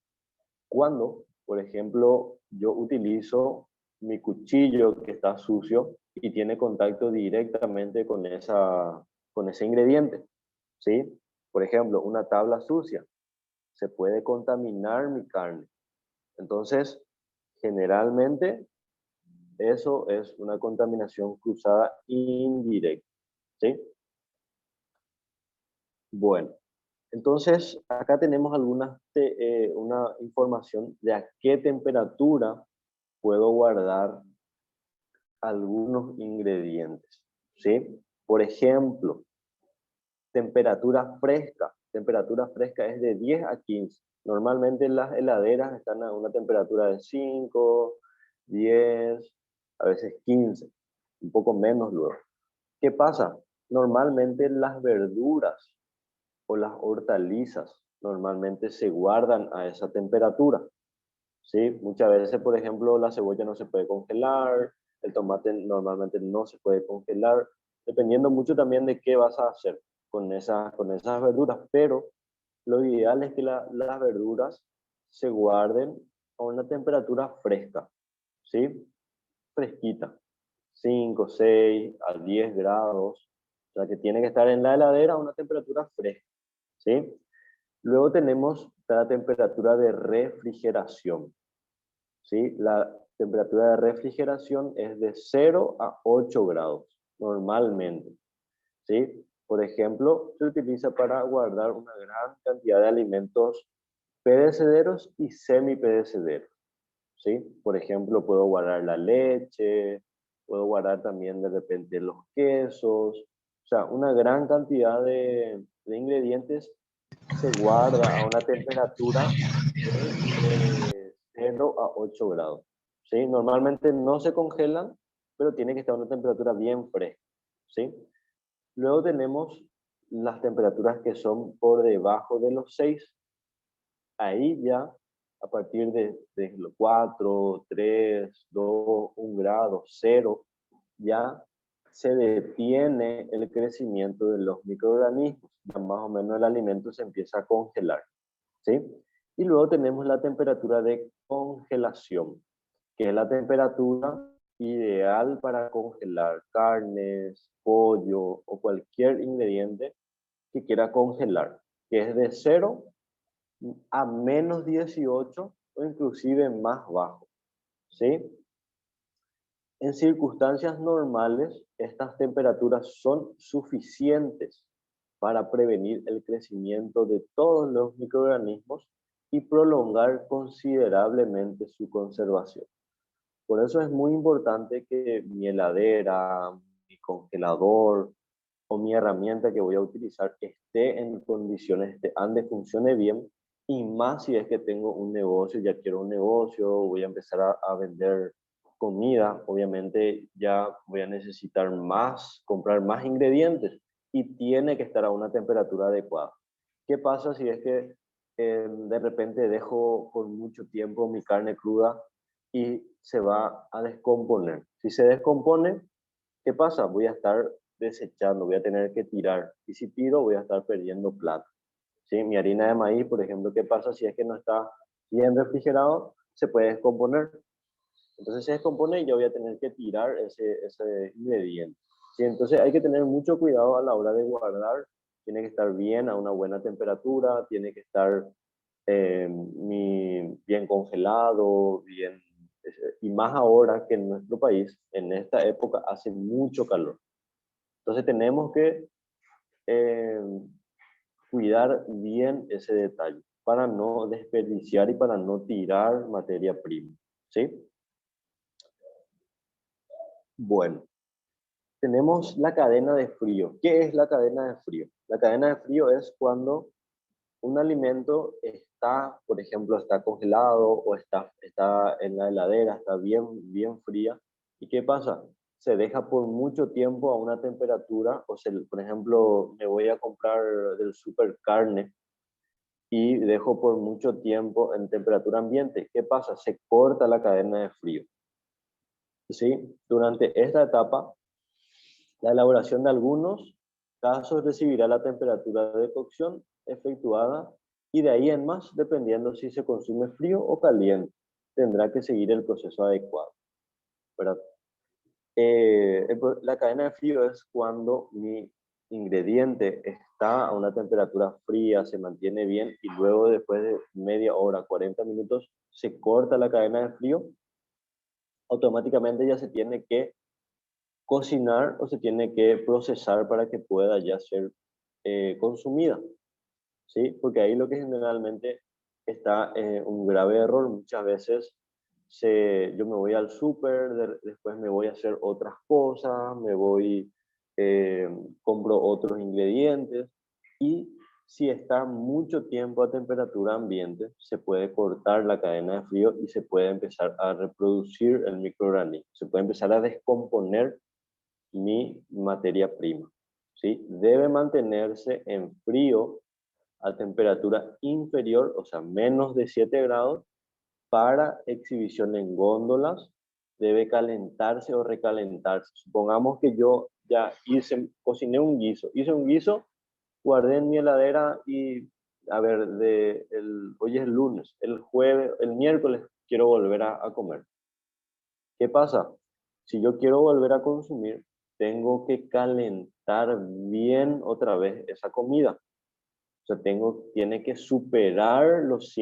Cuando, por ejemplo, yo utilizo mi cuchillo que está sucio y tiene contacto directamente con ese ingrediente, ¿sí? Por ejemplo, una tabla sucia, se puede contaminar mi carne. Entonces, generalmente, eso es una contaminación cruzada indirecta, ¿sí? Bueno, entonces, acá tenemos una información de a qué temperatura puedo guardar algunos ingredientes, ¿sí? Por ejemplo, temperatura fresca. Temperatura fresca es de 10 a 15. Normalmente las heladeras están a una temperatura de 5, 10, a veces 15, un poco menos luego. ¿Qué pasa? Normalmente las verduras o las hortalizas normalmente se guardan a esa temperatura, ¿sí? Muchas veces, por ejemplo, la cebolla no se puede congelar, el tomate normalmente no se puede congelar, dependiendo mucho también de qué vas a hacer con esas verduras, pero lo ideal es que las verduras se guarden a una temperatura fresca, ¿sí? Fresquita, 5, 6 a 10 grados, o sea que tiene que estar en la heladera a una temperatura fresca, ¿sí? Luego tenemos la temperatura de refrigeración, ¿sí? La temperatura de refrigeración es de 0 a 8 grados, normalmente, ¿sí? Por ejemplo, se utiliza para guardar una gran cantidad de alimentos perecederos y semiperecederos, ¿sí? Por ejemplo, puedo guardar la leche, puedo guardar también de repente los quesos, o sea, una gran cantidad de ingredientes se guarda a una temperatura de 0 a 8 grados. ¿Sí? Normalmente no se congelan, pero tiene que estar a una temperatura bien fresca. ¿Sí? Luego tenemos las temperaturas que son por debajo de los 6. Ahí ya, a partir de los 4, 3, 2, 1 grado, 0, ya se detiene el crecimiento de los microorganismos. Ya más o menos el alimento se empieza a congelar, ¿sí? Y luego tenemos la temperatura de congelación, que es la temperatura ideal para congelar carnes, pollo o cualquier ingrediente que quiera congelar, que es de 0 a menos 18 o inclusive más bajo, ¿sí? En circunstancias normales, estas temperaturas son suficientes para prevenir el crecimiento de todos los microorganismos y prolongar considerablemente su conservación. Por eso es muy importante que mi heladera, mi congelador o mi herramienta que voy a utilizar esté en condiciones, ande, funcione bien Y más si es que tengo un negocio, ya quiero un negocio, voy a empezar a vender comida, obviamente ya voy a necesitar más, comprar más ingredientes y tiene que estar a una temperatura adecuada. ¿Qué pasa si es que de repente dejo por mucho tiempo mi carne cruda y se va a descomponer? Si se descompone, ¿qué pasa? Voy a estar desechando, voy a tener que tirar. Y si tiro, voy a estar perdiendo plata. ¿Sí? Mi harina de maíz, por ejemplo, ¿qué pasa si es que no está bien refrigerado? Se puede descomponer. Entonces se descompone y yo voy a tener que tirar ese ingrediente. ¿Sí? Entonces hay que tener mucho cuidado a la hora de guardar. Tiene que estar bien a una buena temperatura, tiene que estar bien congelado, bien, y más ahora que en nuestro país, en esta época, hace mucho calor. Entonces tenemos que eh, cuidar bien ese detalle para no desperdiciar y para no tirar materia prima. ¿Sí? Bueno, tenemos la cadena de frío. ¿Qué es la cadena de frío? La cadena de frío es cuando un alimento está, por ejemplo, está congelado o está en la heladera, está bien fría. ¿Y qué pasa? Se deja por mucho tiempo a una temperatura, o sea, por ejemplo, me voy a comprar del super carne y dejo por mucho tiempo en temperatura ambiente. ¿Qué pasa? Se corta la cadena de frío. ¿Sí? Durante esta etapa, la elaboración de algunos casos recibirá la temperatura de cocción efectuada y de ahí en más, dependiendo si se consume frío o caliente, tendrá que seguir el proceso adecuado. ¿Verdad? La cadena de frío es cuando mi ingrediente está a una temperatura fría, se mantiene bien y luego después de media hora, 40 minutos, se corta la cadena de frío, automáticamente ya se tiene que cocinar o se tiene que procesar para que pueda ya ser consumida, ¿sí? Porque ahí lo que generalmente está un grave error, muchas veces yo me voy al súper, después me voy a hacer otras cosas, me voy, eh, compro otros ingredientes y si está mucho tiempo a temperatura ambiente, se puede cortar la cadena de frío y se puede empezar a reproducir el microorganismo, se puede empezar a descomponer mi materia prima, ¿sí? Debe mantenerse en frío a temperatura inferior, o sea, menos de 7 grados, para exhibición en góndolas. Debe calentarse o recalentarse. Supongamos que yo ya cociné un guiso, hice un guiso, guardé en mi heladera y, a ver, hoy es el lunes, el jueves, el miércoles quiero volver a comer. ¿Qué pasa? Si yo quiero volver a consumir, tengo que calentar bien otra vez esa comida. O sea, tiene que superar los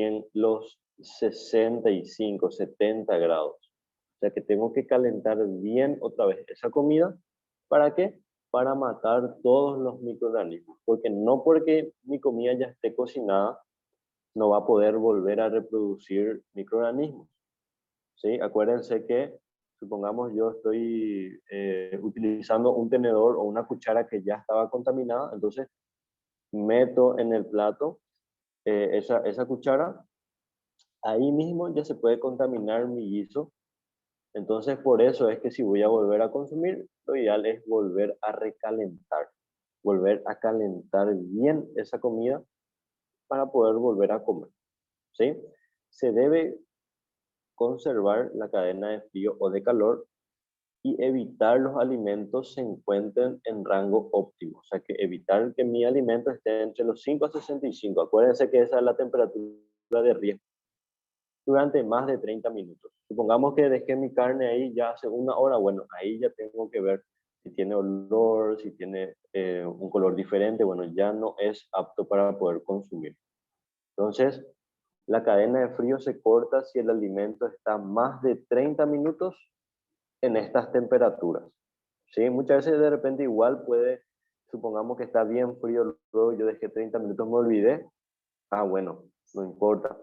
65, 70 grados. O sea, que tengo que calentar bien otra vez esa comida. ¿Para qué? Para matar todos los microorganismos. Porque no porque mi comida ya esté cocinada, no va a poder volver a reproducir microorganismos. ¿Sí? Acuérdense que, supongamos yo estoy utilizando un tenedor o una cuchara que ya estaba contaminada, entonces meto en el plato esa cuchara, ahí mismo ya se puede contaminar mi guiso. Entonces, por eso es que si voy a volver a consumir, lo ideal es volver a recalentar, volver a calentar bien esa comida para poder volver a comer. ¿Sí? Se debe conservar la cadena de frío o de calor y evitar los alimentos se encuentren en rango óptimo. O sea, que evitar que mi alimento esté entre los 5 a 65. Acuérdense que esa es la temperatura de riesgo durante más de 30 minutos. Supongamos que dejé mi carne ahí ya hace una hora, bueno, ahí ya tengo que ver si tiene olor, si tiene un color diferente, bueno, ya no es apto para poder consumir. Entonces, la cadena de frío se corta si el alimento está más de 30 minutos en estas temperaturas. ¿Sí? Muchas veces de repente igual supongamos que está bien frío, luego yo dejé 30 minutos, me olvidé. Ah, bueno, no importa.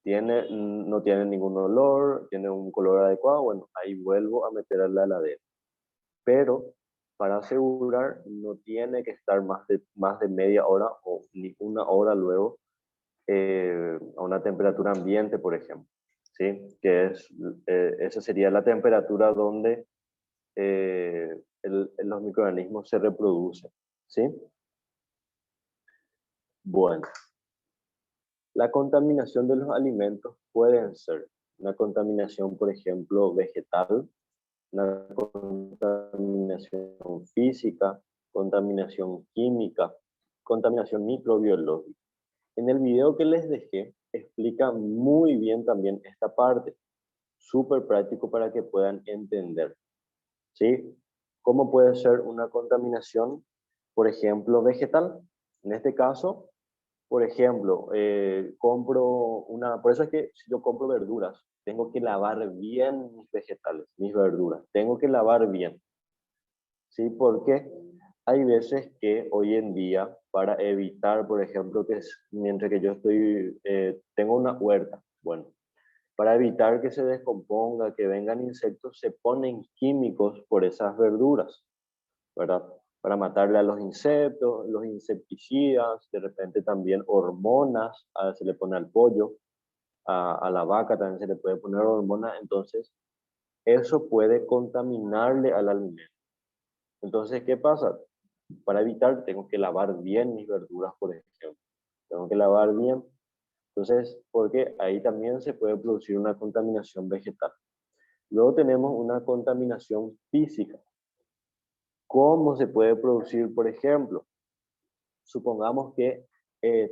No tiene ningún olor, tiene un color adecuado, bueno, ahí vuelvo a meter a la heladera. Pero para asegurar, no tiene que estar más de media hora o ni una hora luego a una temperatura ambiente, por ejemplo, ¿sí? Que esa sería la temperatura donde los microorganismos se reproducen, ¿sí? Bueno, la contaminación de los alimentos puede ser una contaminación, por ejemplo, vegetal, una contaminación física, contaminación química, contaminación microbiológica. En el video que les dejé, explica muy bien también esta parte, súper práctico para que puedan entender, ¿sí? ¿Cómo puede ser una contaminación, por ejemplo, vegetal? En este caso, por ejemplo, por eso es que si yo compro verduras, tengo que lavar bien mis vegetales, mis verduras, tengo que lavar bien, ¿sí? Porque hay veces que hoy en día, para evitar, por ejemplo, mientras que yo tengo una huerta, bueno, para evitar que se descomponga, que vengan insectos, se ponen químicos por esas verduras, ¿verdad? Para matarle a los insectos, los insecticidas, de repente también hormonas, se le pone al pollo, a la vaca también se le puede poner hormonas, entonces eso puede contaminarle al alimento. Entonces, ¿qué pasa? Para evitar, tengo que lavar bien mis verduras, por ejemplo. Tengo que lavar bien. Entonces, porque ahí también se puede producir una contaminación vegetal. Luego tenemos una contaminación física. ¿Cómo se puede producir, por ejemplo? Supongamos que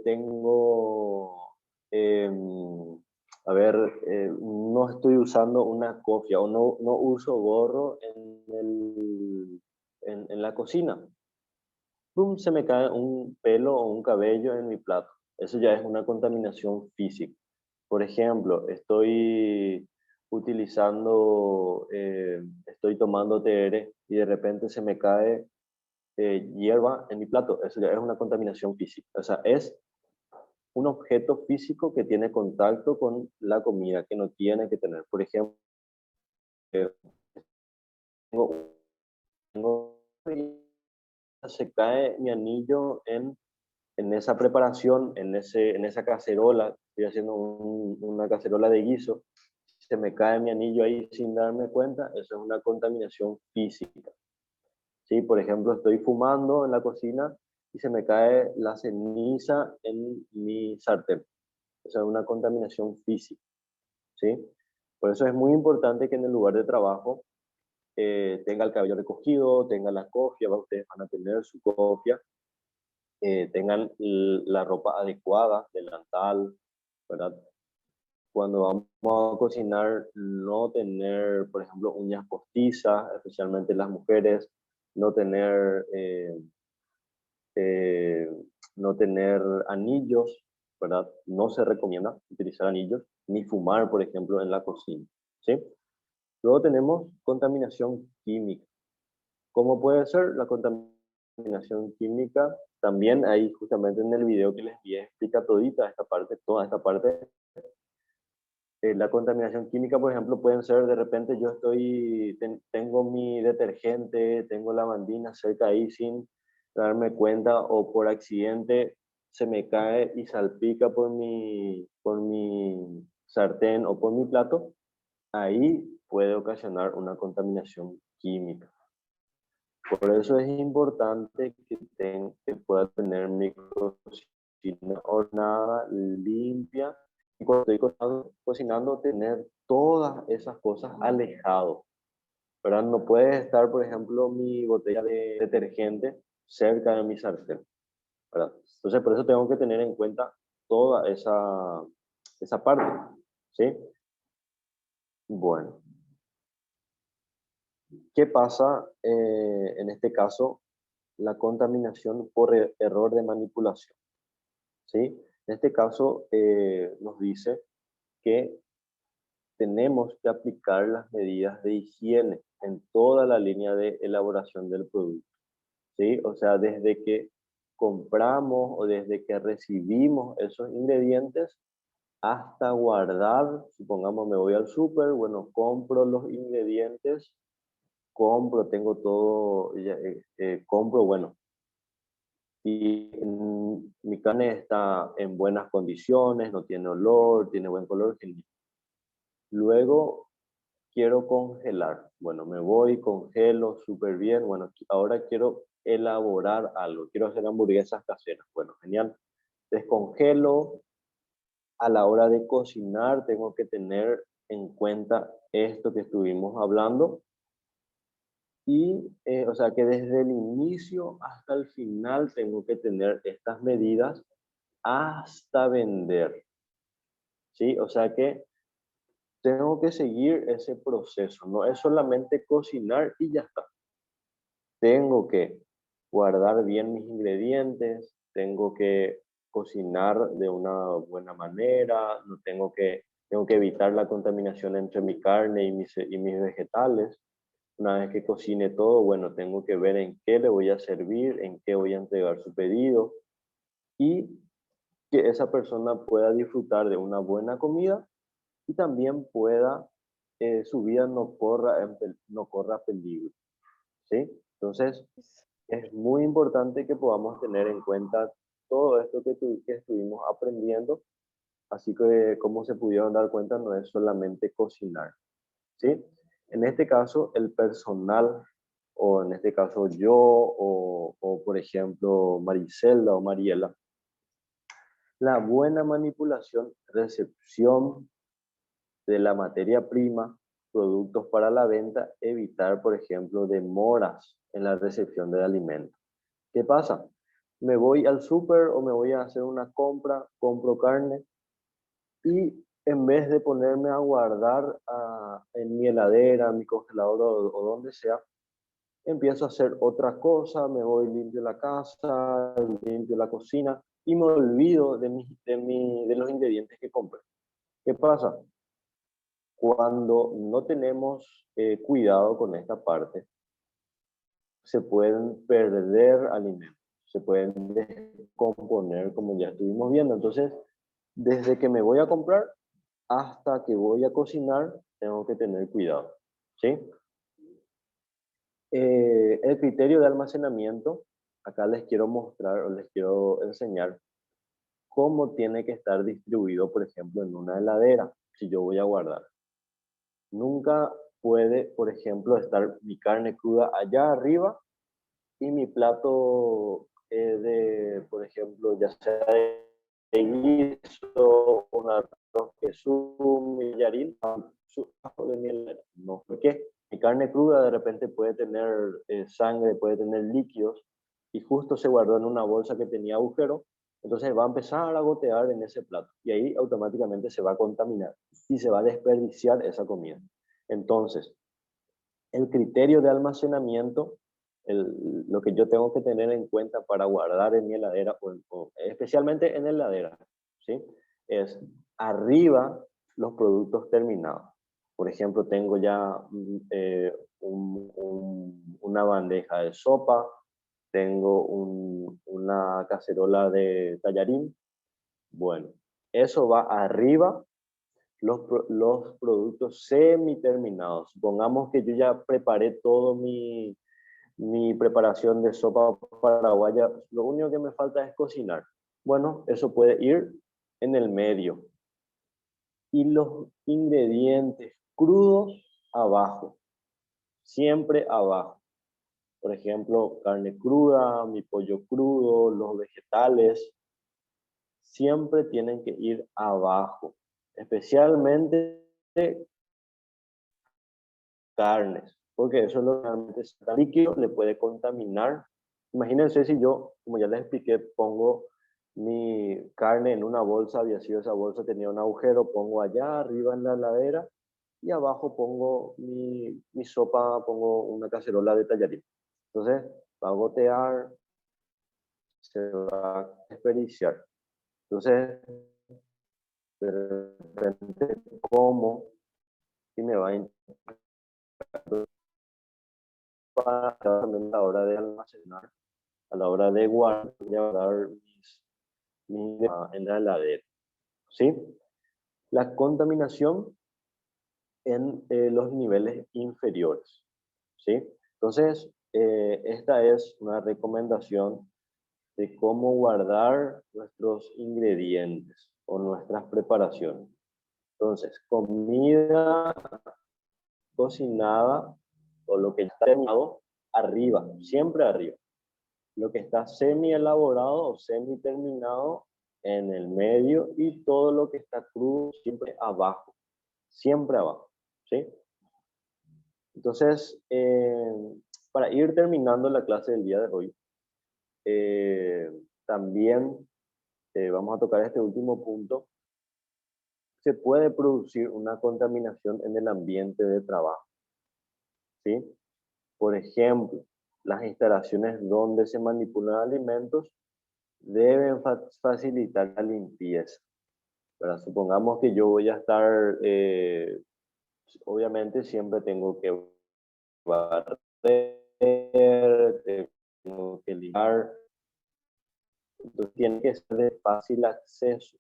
tengo, a ver, no estoy usando una cofia o no uso gorro en la cocina. ¡Pum! Se me cae un pelo o un cabello en mi plato. Eso ya es una contaminación física. Por ejemplo, estoy tomando TR y de repente se me cae hierba en mi plato. Eso ya es una contaminación física. O sea, es un objeto físico que tiene contacto con la comida, que no tiene que tener. Por ejemplo, eh, tengo, se cae mi anillo en esa preparación, en esa cacerola, estoy haciendo una cacerola de guiso, se me cae mi anillo ahí sin darme cuenta, eso es una contaminación física. ¿Sí? Por ejemplo, estoy fumando en la cocina y se me cae la ceniza en mi sartén. Eso es una contaminación física. ¿Sí? Por eso es muy importante que en el lugar de trabajo tenga el cabello recogido, tenga la cofia, ustedes van a tener su cofia, tengan la ropa adecuada, delantal, ¿verdad? Cuando vamos a cocinar, no tener, por ejemplo, uñas postizas, especialmente las mujeres, no tener, eh, no tener anillos, ¿verdad? No se recomienda utilizar anillos, ni fumar, por ejemplo, en la cocina, ¿sí? Luego tenemos contaminación química. ¿Cómo puede ser la contaminación química? También ahí justamente en el video que les di explica todita esta parte, toda esta parte. La contaminación química, por ejemplo, pueden ser de repente tengo mi detergente, tengo lavandina cerca ahí sin darme cuenta o por accidente se me cae y salpica por mi sartén o por mi plato, ahí puede ocasionar una contaminación química. Por eso es importante que pueda tener mi cocina ordenada, limpia, y cuando estoy cocinando, tener todas esas cosas alejado, ¿verdad? No puede estar, por ejemplo, mi botella de detergente cerca de mi sartén, ¿verdad? Entonces, por eso tengo que tener en cuenta toda esa parte, ¿sí? Bueno, ¿qué pasa en este caso? La contaminación por error de manipulación, ¿sí? En este caso nos dice que tenemos que aplicar las medidas de higiene en toda la línea de elaboración del producto, ¿sí? O sea, desde que compramos o desde que recibimos esos ingredientes hasta guardar, supongamos me voy al súper, bueno, compro los ingredientes, tengo todo, compro, bueno, y mi carne está en buenas condiciones, no tiene olor, tiene buen color, genial. Luego quiero congelar. Bueno, me voy, congelo súper bien. Bueno, ahora quiero elaborar algo, quiero hacer hamburguesas caseras. Bueno, genial. Descongelo. A la hora de cocinar tengo que tener en cuenta esto que estuvimos hablando. Y, o sea, que desde el inicio hasta el final tengo que tener estas medidas hasta vender. ¿Sí? O sea que tengo que seguir ese proceso. No es solamente cocinar y ya está. Tengo que guardar bien mis ingredientes, tengo que cocinar de una buena manera, no tengo que evitar la contaminación entre mi carne y mis vegetales. Una vez que cocine todo, bueno, tengo que ver en qué le voy a servir, en qué voy a entregar su pedido y que esa persona pueda disfrutar de una buena comida y también pueda, su vida no corra peligro, ¿sí? Entonces, es muy importante que podamos tener en cuenta todo esto que estuvimos aprendiendo, así que como se pudieron dar cuenta, no es solamente cocinar, ¿sí? En este caso, el personal, o en este caso yo, o por ejemplo Maricelda o Mariela, la buena manipulación, recepción de la materia prima, productos para la venta, evitar, por ejemplo, demoras en la recepción del alimento. ¿Qué pasa? Me voy al súper o me voy a hacer una compra, compro carne y en vez de ponerme a guardar en mi heladera, mi congelador o donde sea, empiezo a hacer otra cosa, me voy limpio la casa, limpio la cocina y me olvido de los ingredientes que compré. ¿Qué pasa? Cuando no tenemos cuidado con esta parte, se pueden perder alimentos, se pueden descomponer, como ya estuvimos viendo. Entonces, desde que me voy a comprar hasta que voy a cocinar, tengo que tener cuidado, ¿sí? El criterio de almacenamiento, acá les quiero mostrar o les quiero enseñar cómo tiene que estar distribuido, por ejemplo, en una heladera, si yo voy a guardar. Nunca puede, por ejemplo, estar mi carne cruda allá arriba y mi plato por ejemplo, ya sea de guiso, un arroz queso, millarín, de miel. No, porque mi carne cruda de repente puede tener sangre, puede tener líquidos y justo se guardó en una bolsa que tenía agujero, entonces va a empezar a gotear en ese plato y ahí automáticamente se va a contaminar y se va a desperdiciar esa comida. Entonces, el criterio de almacenamiento, lo que yo tengo que tener en cuenta para guardar en mi heladera, o especialmente en la heladera, ¿sí? Es arriba los productos terminados. Por ejemplo, tengo ya una bandeja de sopa, tengo una cacerola de tallarín. Bueno, eso va arriba los productos semi-terminados. Supongamos que yo ya preparé todo mi preparación de sopa paraguaya, lo único que me falta es cocinar. Bueno, eso puede ir en el medio. Y los ingredientes crudos abajo, siempre abajo. Por ejemplo, carne cruda, mi pollo crudo, los vegetales, siempre tienen que ir abajo. Especialmente carnes, porque eso es lo que realmente está líquido, le puede contaminar. Imagínense si yo, como ya les expliqué, pongo mi carne en una bolsa, había sido esa bolsa, tenía un agujero, pongo allá arriba en la heladera y abajo pongo mi sopa, pongo una cacerola de tallarín. Entonces va a gotear, se va a desperdiciar. Entonces, de repente como y me va a para también a la hora de almacenar, a la hora de guardar en la heladera. ¿Sí? La contaminación en los niveles inferiores. ¿Sí? Entonces, esta es una recomendación de cómo guardar nuestros ingredientes o nuestras preparaciones. Entonces, comida cocinada o lo que está terminado, arriba, siempre arriba. Lo que está semi elaborado o semi terminado en el medio, y todo lo que está crudo siempre abajo, ¿sí? Entonces, para ir terminando la clase del día de hoy, también vamos a tocar este último punto. Se puede producir una contaminación en el ambiente de trabajo, ¿sí? Por ejemplo, las instalaciones donde se manipulan alimentos deben facilitar la limpieza. ¿Verdad? Supongamos que yo voy a estar, obviamente siempre tengo que barrer, tengo que limpiar, entonces tiene que ser de fácil acceso.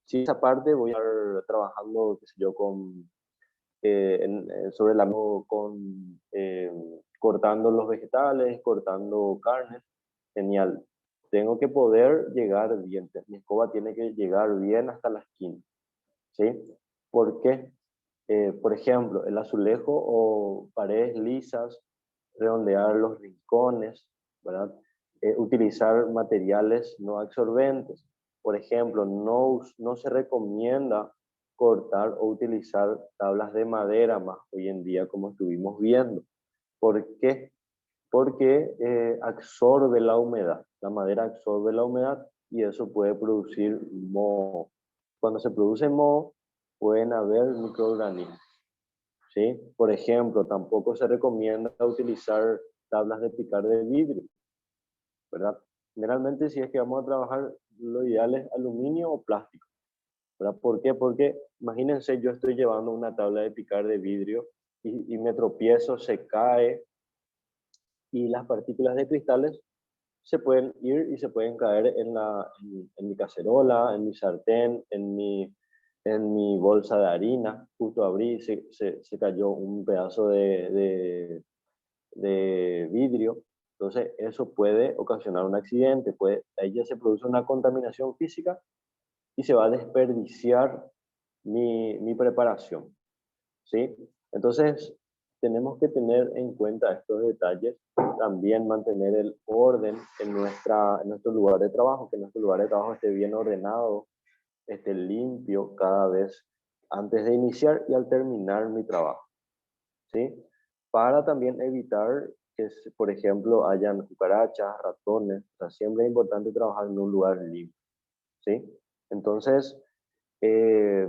Si esa parte voy a estar trabajando, qué sé yo, con, sobre la con cortando los vegetales, cortando carnes, genial. Tengo que poder llegar bien, mi escoba tiene que llegar bien hasta la esquina, ¿sí? ¿Por qué? Por ejemplo, el azulejo o paredes lisas, redondear los rincones, ¿verdad? Utilizar materiales no absorbentes. Por ejemplo, no se recomienda cortar o utilizar tablas de madera más hoy en día, como estuvimos viendo. ¿Por qué? Porque absorbe la humedad. La madera absorbe la humedad y eso puede producir moho. Cuando se produce moho, pueden haber microorganismos, ¿sí? Por ejemplo, tampoco se recomienda utilizar tablas de picar de vidrio, ¿verdad? Generalmente, si es que vamos a trabajar, lo ideal es aluminio o plástico, ¿verdad? ¿Por qué? Porque imagínense, yo estoy llevando una tabla de picar de vidrio y me tropiezo, se cae, y las partículas de cristales se pueden ir y se pueden caer en mi cacerola, en mi sartén, en mi bolsa de harina. Justo abrí, se cayó un pedazo de vidrio. Entonces, eso puede ocasionar un accidente. Ahí ya se produce una contaminación física y se va a desperdiciar mi preparación, ¿sí? Entonces, tenemos que tener en cuenta estos detalles, también mantener el orden en nuestro lugar de trabajo, que nuestro lugar de trabajo esté bien ordenado, esté limpio cada vez antes de iniciar y al terminar mi trabajo, ¿sí? Para también evitar que, por ejemplo, hayan cucarachas, ratones. O sea, siempre es importante trabajar en un lugar limpio, ¿sí? Entonces, eh,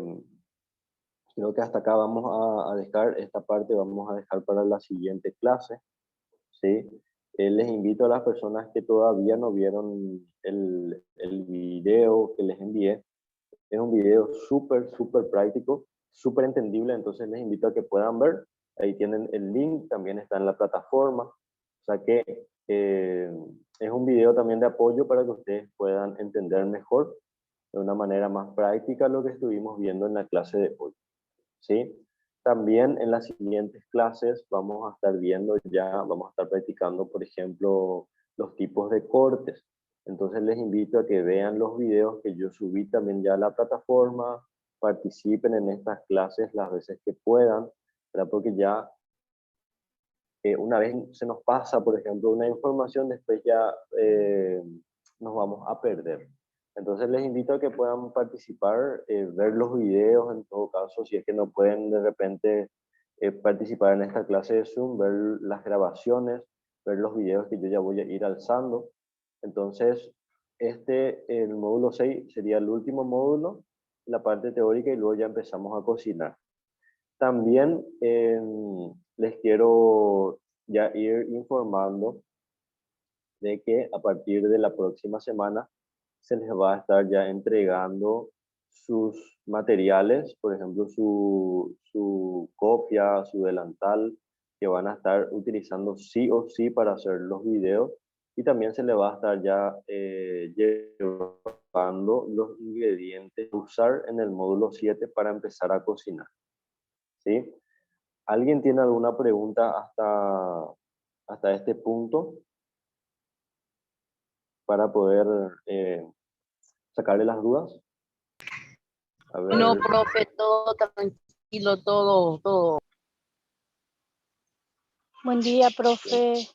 creo que hasta acá vamos a dejar esta parte, vamos a dejar para la siguiente clase, ¿sí? Les invito a las personas que todavía no vieron el video que les envié. Es un video súper práctico, súper entendible, entonces les invito a que puedan ver. Ahí tienen el link, también está en la plataforma. O sea que es un video también de apoyo para que ustedes puedan entender mejor, de una manera más práctica, lo que estuvimos viendo en la clase de hoy, ¿sí? También en las siguientes clases vamos a estar viendo ya, vamos a estar practicando, por ejemplo, los tipos de cortes. Entonces les invito a que vean los videos que yo subí también ya a la plataforma, participen en estas clases las veces que puedan, ¿verdad? Porque ya una vez se nos pasa, por ejemplo, una información, después ya nos vamos a perder. Entonces les invito a que puedan participar, ver los videos en todo caso, si es que no pueden de repente participar en esta clase de Zoom, ver las grabaciones, ver los videos que yo ya voy a ir alzando. Entonces, el módulo 6 sería el último módulo, la parte teórica, y luego ya empezamos a cocinar. También les quiero ya ir informando de que a partir de la próxima semana se les va a estar ya entregando sus materiales, por ejemplo, su copia, su delantal, que van a estar utilizando sí o sí para hacer los videos, y también se les va a estar ya llevando los ingredientes a usar en el módulo 7 para empezar a cocinar, ¿sí? ¿Alguien tiene alguna pregunta hasta este punto? para poder sacarle las dudas. A ver. No, profe, todo tranquilo, todo. Buen día, profe.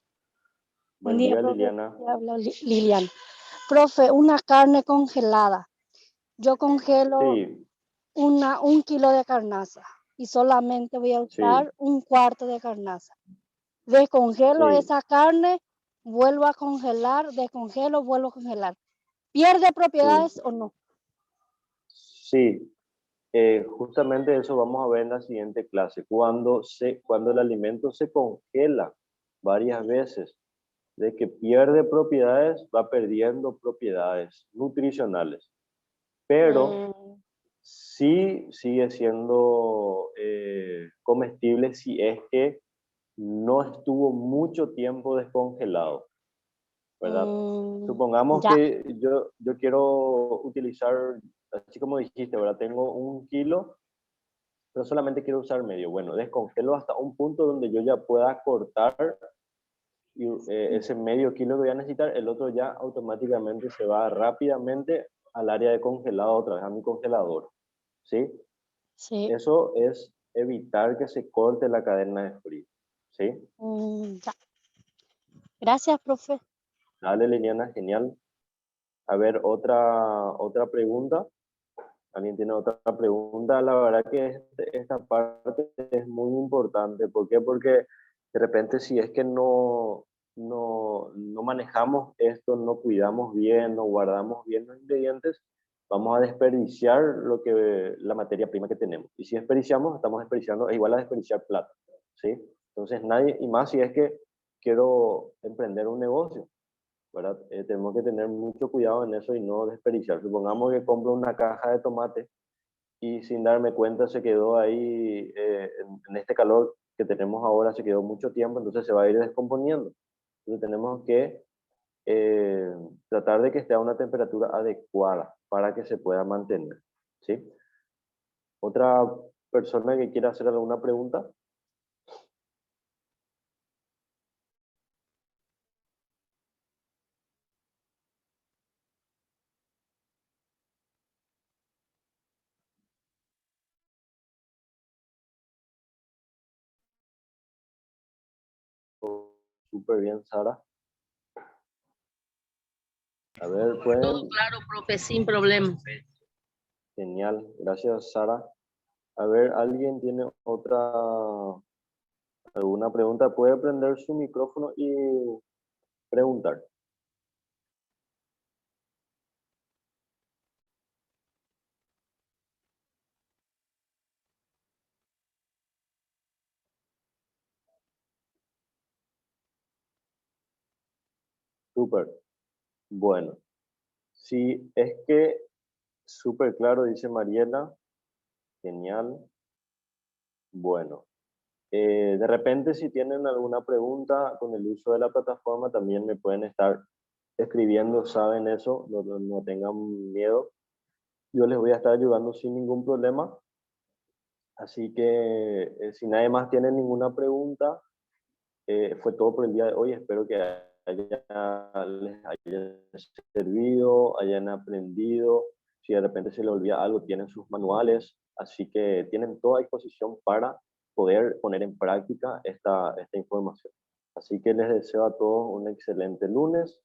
Buen día, profe. Liliana. Le habla Lilian. Profe, una carne congelada. Yo congelo Sí, 1 kilo de carnaza y solamente voy a usar 1/4 de carnaza. Descongelo Sí. esa carne, vuelvo a congelar, descongelo, vuelvo a congelar. ¿Pierde propiedades o no? Sí, justamente eso vamos a ver en la siguiente clase. Cuando el alimento se congela varias veces, de que pierde propiedades, va perdiendo propiedades nutricionales. Pero sí sigue siendo comestible si es que no estuvo mucho tiempo descongelado, ¿verdad? Supongamos Ya. que yo quiero utilizar, así como dijiste, ¿verdad? Tengo 1 kilo, pero solamente quiero usar medio. Bueno, descongelo hasta un punto donde yo ya pueda cortar y, ese medio kilo que voy a necesitar, el otro ya automáticamente se va rápidamente al área de congelado otra vez, a mi congelador. ¿Sí? Sí. Eso es evitar que se corte la cadena de frío. ¿Sí? Ya. Gracias, profe. Dale, Liliana, genial. A ver, otra pregunta. ¿Alguien tiene otra pregunta? La verdad que esta parte es muy importante. ¿Por qué? Porque de repente si es que no manejamos esto, no cuidamos bien, no guardamos bien los ingredientes, vamos a desperdiciar la materia prima que tenemos. Y si desperdiciamos, estamos desperdiciando, es igual a desperdiciar plata. ¿Sí? Entonces nadie, y más si es que quiero emprender un negocio, ¿verdad? Tenemos que tener mucho cuidado en eso y no desperdiciar. Supongamos que compro una caja de tomate y sin darme cuenta se quedó ahí, en este calor que tenemos ahora, se quedó mucho tiempo, entonces se va a ir descomponiendo. Entonces tenemos que tratar de que esté a una temperatura adecuada para que se pueda mantener. ¿Sí? ¿Otra persona que quiera hacer alguna pregunta? Súper bien, Sara. A ver, Todo pueden... claro, profe, sin problema. Genial, gracias, Sara. A ver, ¿alguien tiene alguna pregunta? Puede prender su micrófono y preguntar. Súper. Bueno, si es que súper claro, dice Mariela. Genial. Bueno, de repente si tienen alguna pregunta con el uso de la plataforma, también me pueden estar escribiendo, saben eso, no tengan miedo. Yo les voy a estar ayudando sin ningún problema. Así que si nadie más tiene ninguna pregunta, fue todo por el día de hoy. Espero que les haya servido, hayan aprendido. Si de repente se les olvida algo, tienen sus manuales. Así que tienen toda disposición para poder poner en práctica esta información. Así que les deseo a todos un excelente lunes.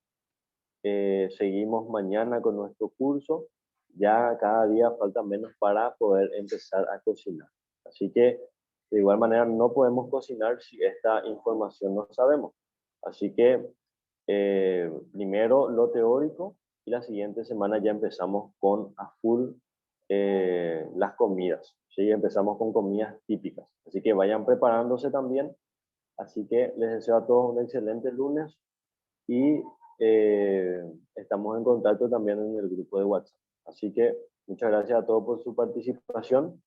Seguimos mañana con nuestro curso. Ya cada día falta menos para poder empezar a cocinar. Así que de igual manera no podemos cocinar si esta información no sabemos. Así que primero lo teórico y la siguiente semana ya empezamos con a full las comidas. ¿Sí? Empezamos con comidas típicas. Así que vayan preparándose también. Así que les deseo a todos un excelente lunes y estamos en contacto también en el grupo de WhatsApp. Así que muchas gracias a todos por su participación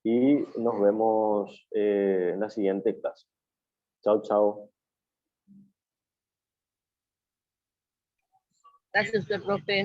y nos vemos en la siguiente clase. Chao, chao. Gracias, profe.